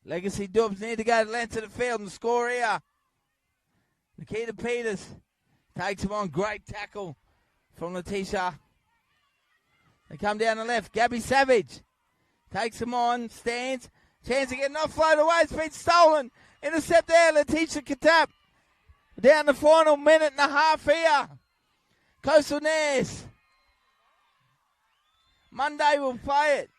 Legacy Doobs need to go to length of the field and score here. Nikita Peters takes him on. Great tackle from Letitia. They come down the left. Gabby Savage takes him on. Stands. Chance to get an offload away. It's been stolen. Intercept there. Letitia Katap. Down the final minute and a half here. Coastal Neurs. Monday will play it.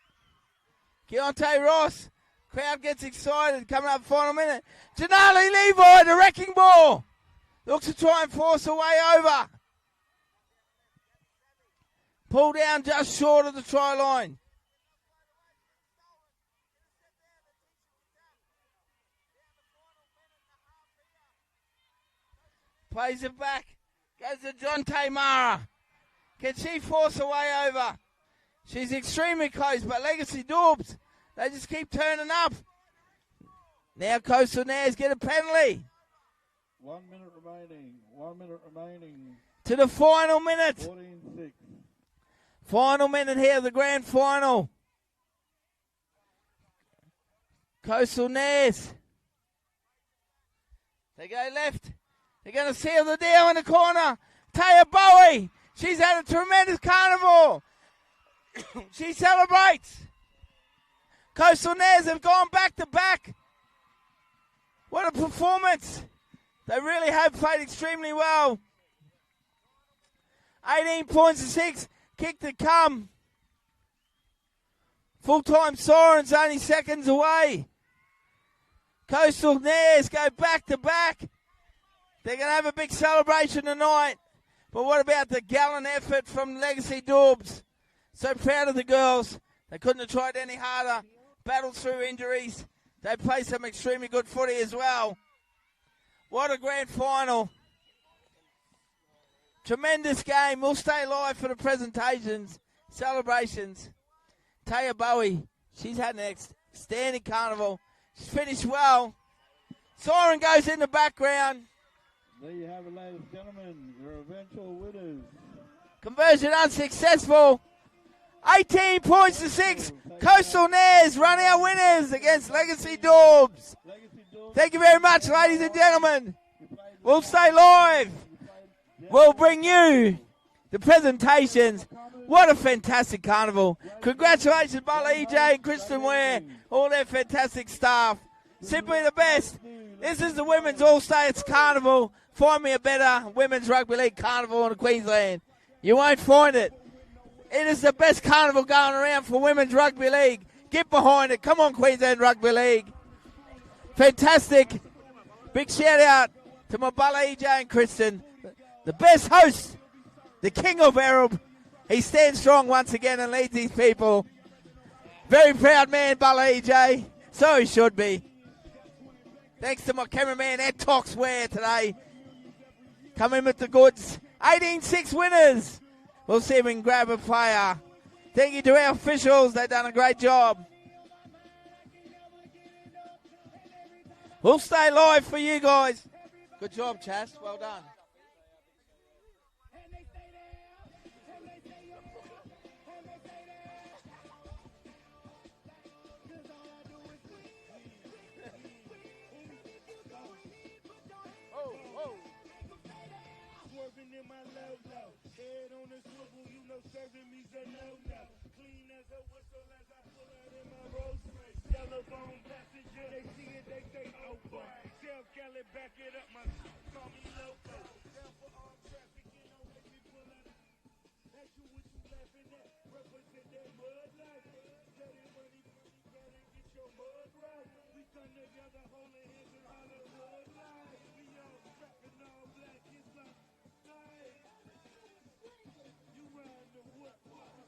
Keontae Ross. Crowd gets excited. Coming up final minute. Janali Levi, the wrecking ball. Looks to try and force her way over. Pull down just short of the try line. Plays it back. Goes to John Tamara. Can she force her way over? She's extremely close, but Legacy Doobs, they just keep turning up. Now Coastal Neurs get a penalty.
1 minute remaining. 1 minute remaining.
To the final minute.
14-6.
Final minute here of the grand final. Coastal Neurs. They go left. They're going to seal the deal in the corner. Taya Bowie. She's had a tremendous carnival. She celebrates. Coastal Neurs have gone back to back. What a performance. They really have played extremely well. 18 points to 6. Kick to come. Full-time Sirens only seconds away. Coastal Neurs go back to back. They're going to have a big celebration tonight. But what about the gallant effort from Legacy Doobs? So proud of the girls. They couldn't have tried any harder. Battled through injuries. They played some extremely good footy as well. What a grand final. Tremendous game. We'll stay live for the presentations, celebrations. Taya Bowie, she's had an outstanding carnival. She's finished well. Siren goes in the background.
There you have it, ladies and gentlemen, your eventual winners.
Conversion unsuccessful. 18 points to 6. Coastal Neurs run our winners against Legacy Doobs. Thank you very much, ladies and gentlemen. We'll stay live. We'll bring you the presentations. What a fantastic carnival. Congratulations, Butler EJ and Kristen Ware, all their fantastic staff. Simply the best. This is the Women's All-States Carnival. Find me a better Women's Rugby League Carnival in Queensland. You won't find it. It is the best carnival going around for Women's Rugby League. Get behind it. Come on, Queensland Rugby League. Fantastic. Big shout out to my Butler EJ and Kristen. The best host, the king of Arab. He stands strong once again and leads these people. Very proud man, Butler EJ. So he should be. Thanks to my cameraman, Ed Toxware today. Coming with the goods. 18-6 winners. We'll see if we can grab a player. Thank you to our officials. They've done a great job. We'll stay live for you guys. Good job, Chas. Well done.
Serving me's a no-no. Clean as a whistle as I pull out in my Rolls Royce. Telephone passenger, they see it, they say open. Tell Kelly, back it up, my call me loco. Down for armed traffic, you know, make me pull out. Ask you what you laughing at. Represent that mud life. Dirty money, gotta get your mud right. We come together, holding hands in Hollywood life. We all strapping all black, it's like, you ride the what?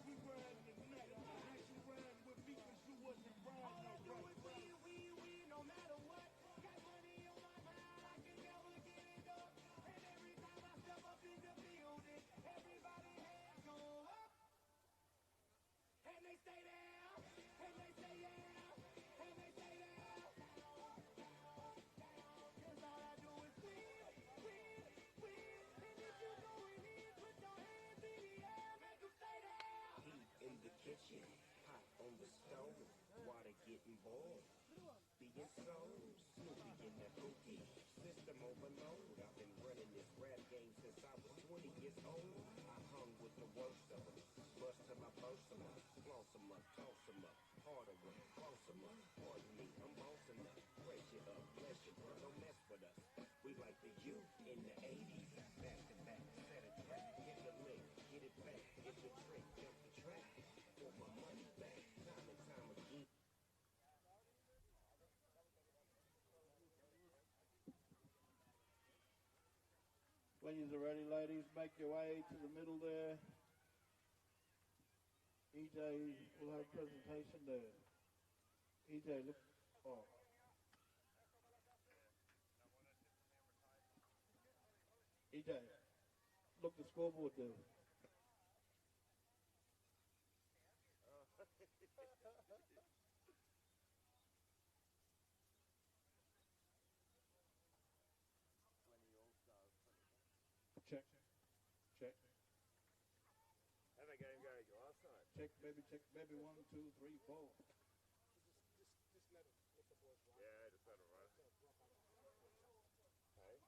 We ride the night. Like you ride with me, cause you wasn't riding no right. We, no matter what. Got money on my mind, I can never get it up. And every time I step up in the building, everybody hands go up. And they stay down, and they stay down, and they stay down. Cause all I do is win. And if you going in, put your hands in the air, make them stay down.
Heat in the kitchen, hot on the stove, water getting boiled. Being so snoopy in the cookie, system overload. I've been running this rap game since I was 20 years old. I hung with the worst of them, bust till I burst them up, floss them up, toss them up, harder way, close them up. Pardon me, I'm bossing up, brace you up, bless you, bro, don't mess with us. We like the youth in the 80s, back to back, set a trap, get the link, get it back, get the trick, jump the track, for my money back, time and time again.
When you're ready, ladies, make your way to the middle there. EJ will have a presentation there. EJ, look. Oh. EJ, look the scoreboard there. Check.
How'd that game go, guys?
Check, baby, 1, 2, 3, 4.
Yeah, just let it run. Hey?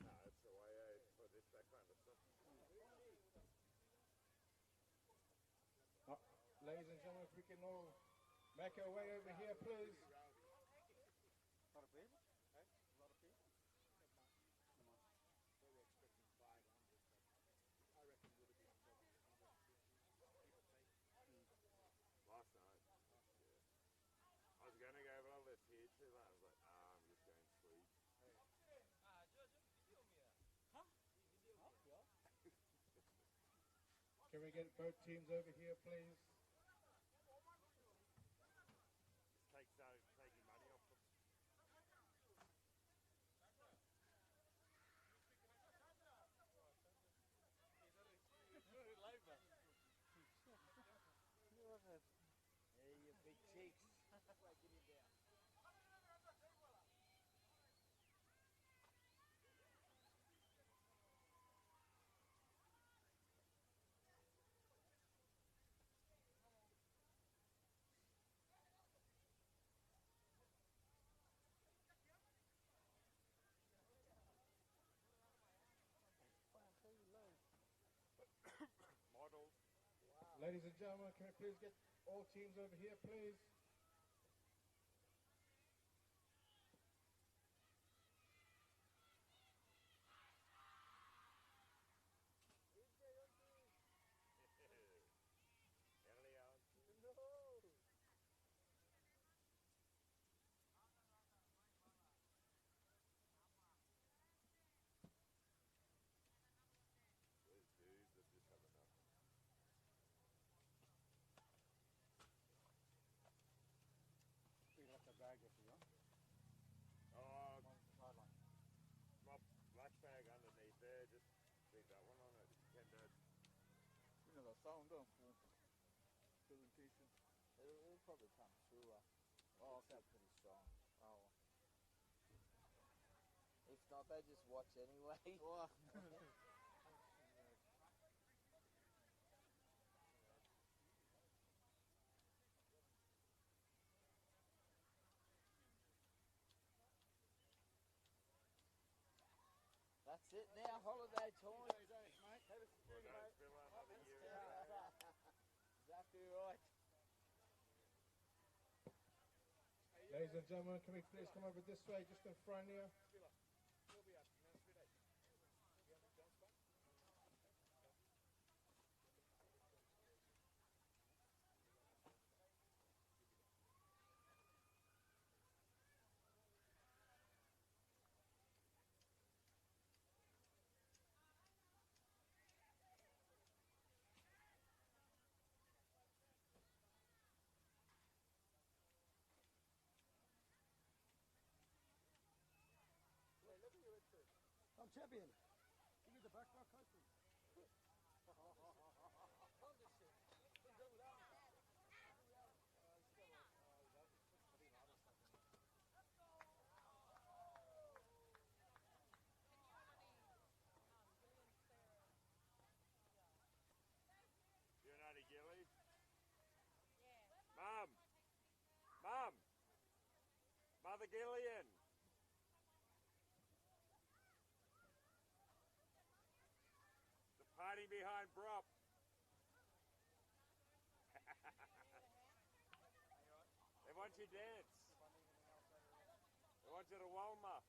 No, that's the way for this, that kind of stuff.
Ladies and gentlemen, if we can all make our way over here, please.
Last night. Yeah. I was going to go, but I left here too late. I was like, I'm just going to sleep.
Can we get both teams over here, please?
Just taking money off them.
Hey, you big cheeks.
Models.
Ladies and gentlemen, can we please get all teams over here, please?
Those dudes that just have enough.
We left the bag if you want.
Oh, my black bag underneath there, just leave that one on it. $10.
You know, the sound done for presentation. It'll probably come through. Oh, okay. Pretty strong. Oh. If not, they just watch anyway. That's it now, holiday time.
Security, mate. Another year.
Exactly right.
Ladies and gentlemen, can we please come over this way, just in front here?
I'm champion. Give me the back row coach.
You know the Gilly? Mum! Mum! Mother Gillian! The party behind Brop. They want you to dance. They want you to Walma.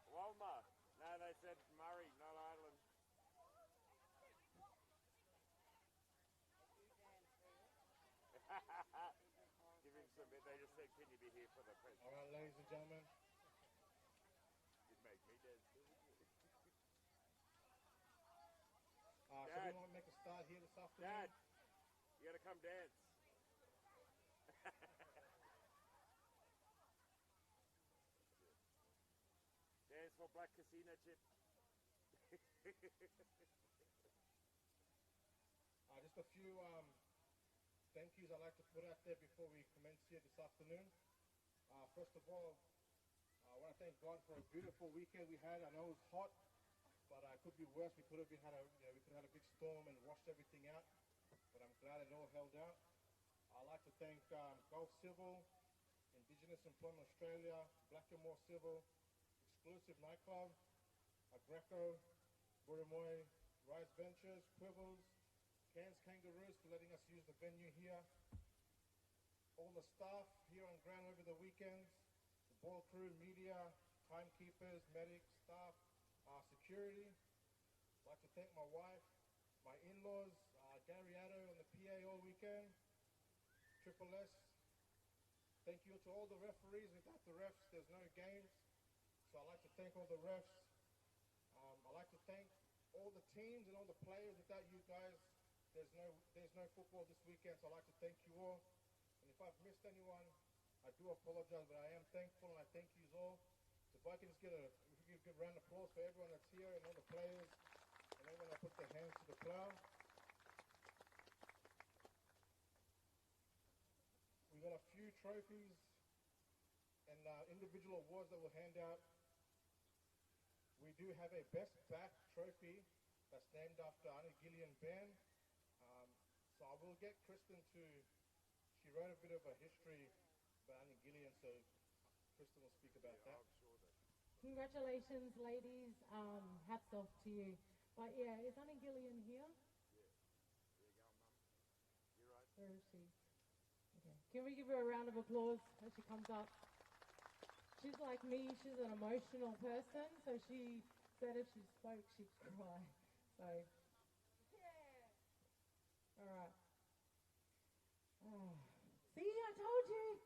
Walma. No, they said Murray, not Ireland. Give him some bit. They just said, can you be here for the press?
All right, ladies and gentlemen.
You'd make me dance too.
So
Dad.
we want to make a start here this afternoon.
Dad, you gotta come dance. Dance for Black Casino Chip.
Just a few
thank yous I'd like to put out there before we commence here this afternoon. First of all, I want to thank God for a beautiful weekend we had. I know it was hot, but it could be worse. We could have had a big storm and washed everything out, but I'm glad it all held out. I'd like to thank Gulf Civil, Indigenous Employment Australia, Black and More Civil, Exclusive Nightclub, Greco, Buramoy, Rise Ventures, Quibbles, Cairns Kangaroos for letting us use the venue here. All the staff here on ground over the weekends, the ball crew, media, timekeepers, medics, staff, security. I'd like to thank my wife, my in-laws, Gary Addo and the PA all weekend, Triple S. Thank you to all the referees. Without the refs, there's no games. So I'd like to thank all the refs. I'd like to thank all the teams and all the players. Without you guys, there's no football this weekend. So I'd like to thank you all. And if I've missed anyone, I do apologize, but I am thankful and I thank you all. So if I can just get a round of applause for everyone that's here and all the players and everyone that put their hands to the plow. We got a few trophies and individual awards that we'll hand out. We do have a Best Back trophy that's named after Annie Gillian Ben. So I will get Kristen to, she wrote a bit of a history about Annie Gillian, so Kristen will speak about that.
Congratulations, ladies. Hats off to you. But yeah, is Annie Gillian here? Yeah. There you go, Mum. You're right. Where is she? Okay. Can we give her a round of applause as she comes up? She's like me, she's an emotional person, so she said if she spoke, she'd cry. So, yeah. All right. See, I told you.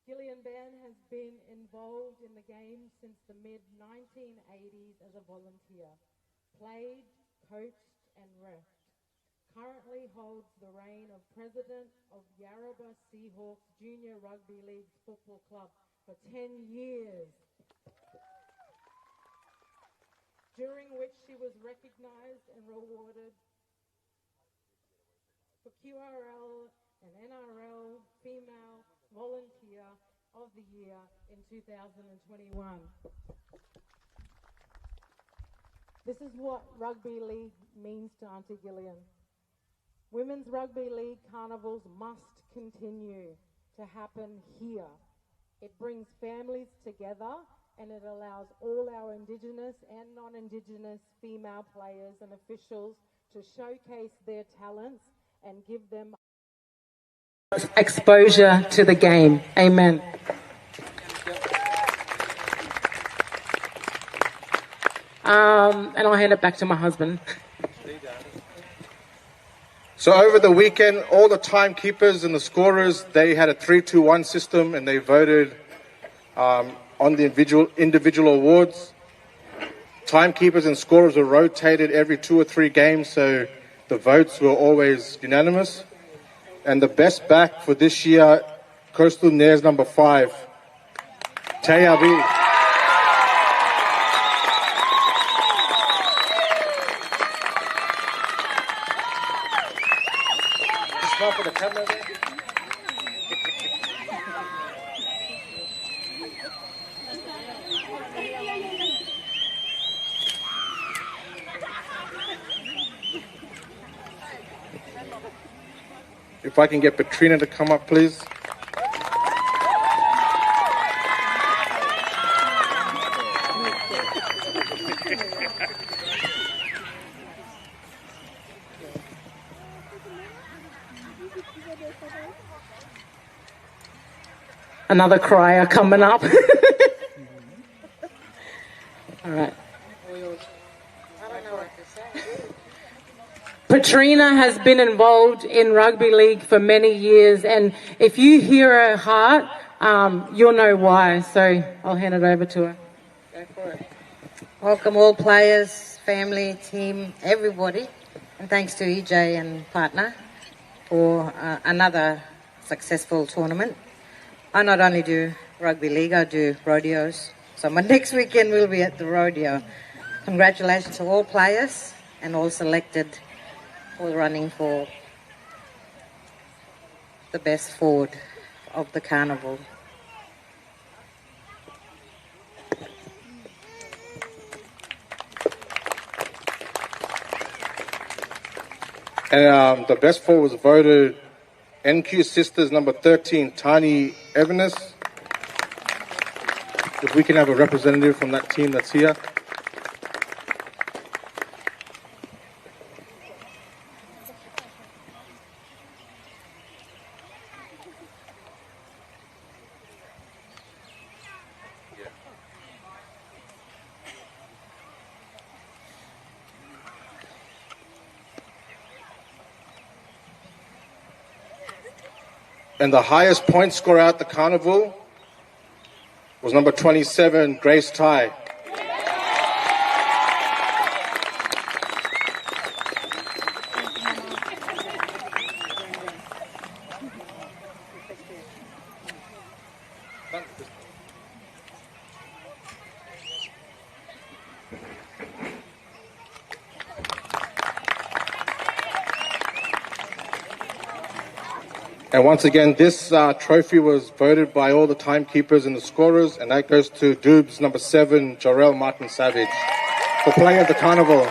Gillian Ben has been involved in the game since the mid-1980s as a volunteer. Played, coached, and refed. Currently holds the reign of president of Yarrabah Seahawks Junior Rugby League Football Club for 10 years, during which she was recognised and rewarded for QRL and NRL Female Volunteer of the Year in 2021. This is what rugby league means to Auntie Gillian. Women's Rugby League carnivals must continue to happen here. It brings families together and it allows all our Indigenous and non-Indigenous female players and officials to showcase their talents and give them exposure to the game. Amen. And I'll hand it back to my husband.
So over the weekend, all the timekeepers and the scorers, they had a 3-2-1 system and they voted on the individual awards. Timekeepers and scorers were rotated every 2 or 3 games, so the votes were always unanimous. And the best back for this year, Coastal Neurs number 5, Tayabi. For the camera there. If I can get Petrina to come up, please.
Another crier coming up. All right. Petrina has been involved in rugby league for many years, and if you hear her heart, you'll know why. So I'll hand it over to her.
Go for it. Welcome all players, family, team, everybody, and thanks to EJ and partner for another successful tournament. I not only do rugby league, I do rodeos. So my next weekend will be at the rodeo. Congratulations to all players and all selected for running for the best forward of the carnival.
And the best forward was voted NQ Sisters number 13, Tani Evans. If we can have a representative from that team that's here. And the highest point scorer at the carnival was number 27, Grace Tai. And once again, this trophy was voted by all the timekeepers and the scorers, and that goes to Doobs number 7, Jarrell Martin Savage, for playing at the carnival.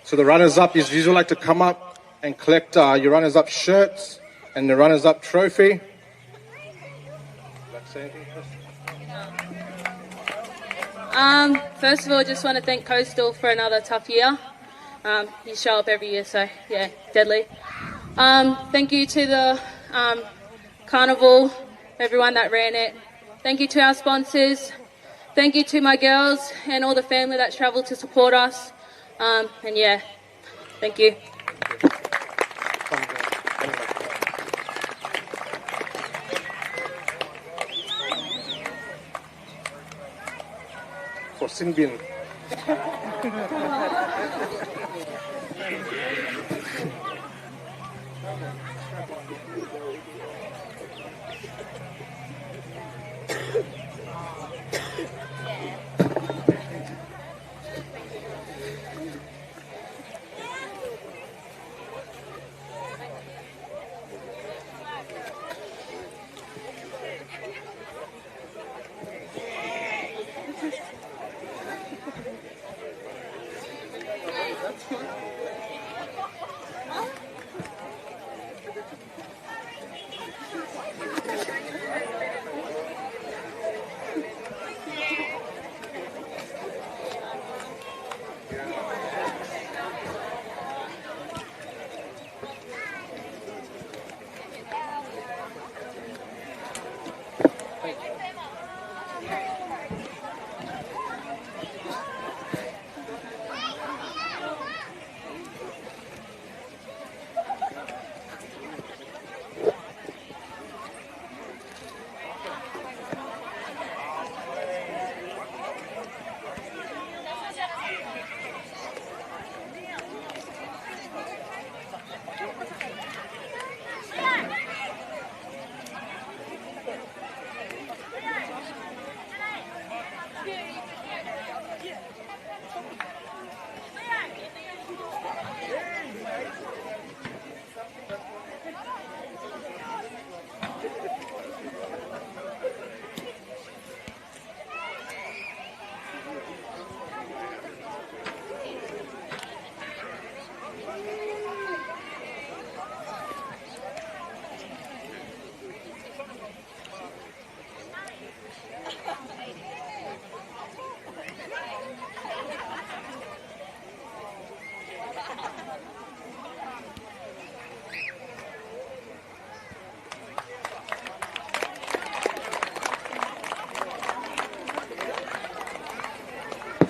So the runners-up is usually like to come up and collect your runners-up shirts and the runners-up trophy. Would you like to say anything, Chris?
First of all, just want to thank Coastal for another tough year. You show up every year, so yeah, deadly. Thank you to the Carnival, everyone that ran it. Thank you to our sponsors. Thank you to my girls and all the family that travelled to support us. And yeah, thank you.
For Sinbin.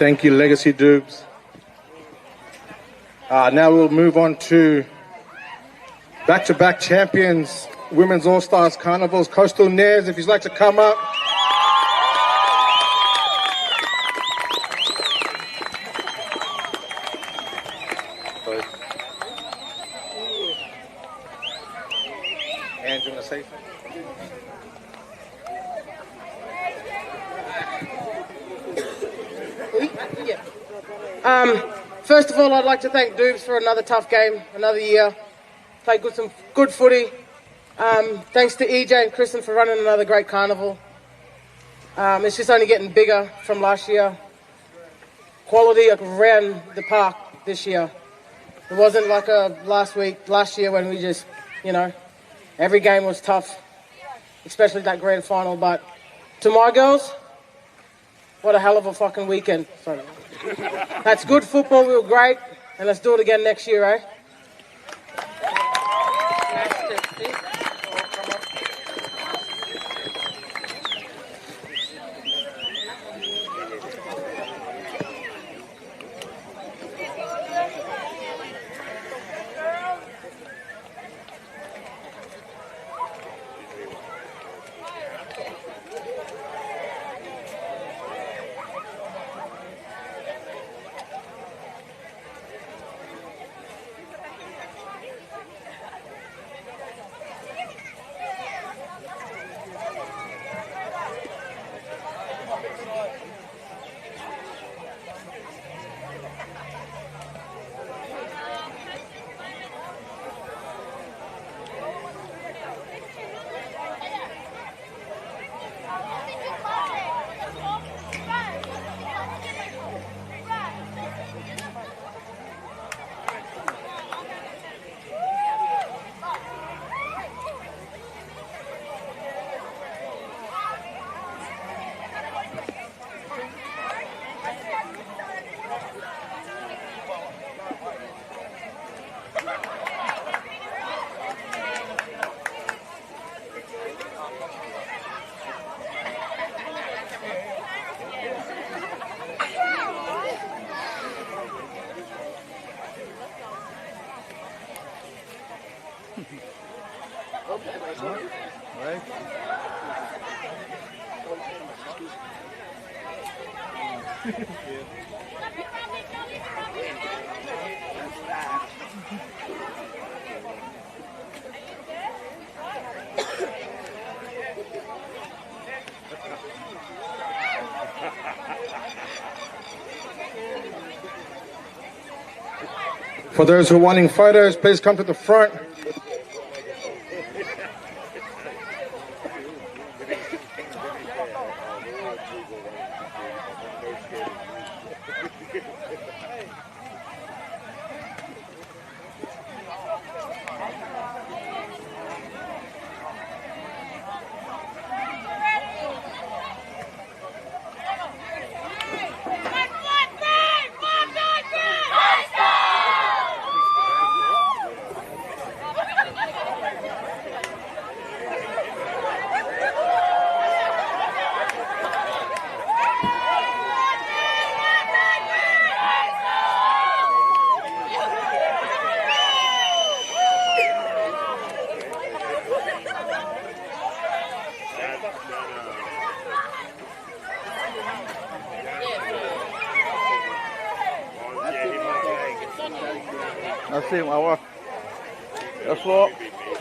Thank you, Legacy Doobs. Now we'll move on to back-to-back champions, Women's All-Stars Carnivals, Coastal Neurs, if you'd like to come up.
First of all, I'd like to thank Doobs for another tough game, another year. Played some good footy. Thanks to EJ and Kristen for running another great carnival. It's just only getting bigger from last year. Quality around the park this year. It wasn't like last year when we just, every game was tough, especially that grand final. But to my girls, what a hell of a fucking weekend. Sorry. That's good football. We were great. And let's do it again next year, eh?
For those who are wanting photos, please come to the front.
I see my wife. That's what.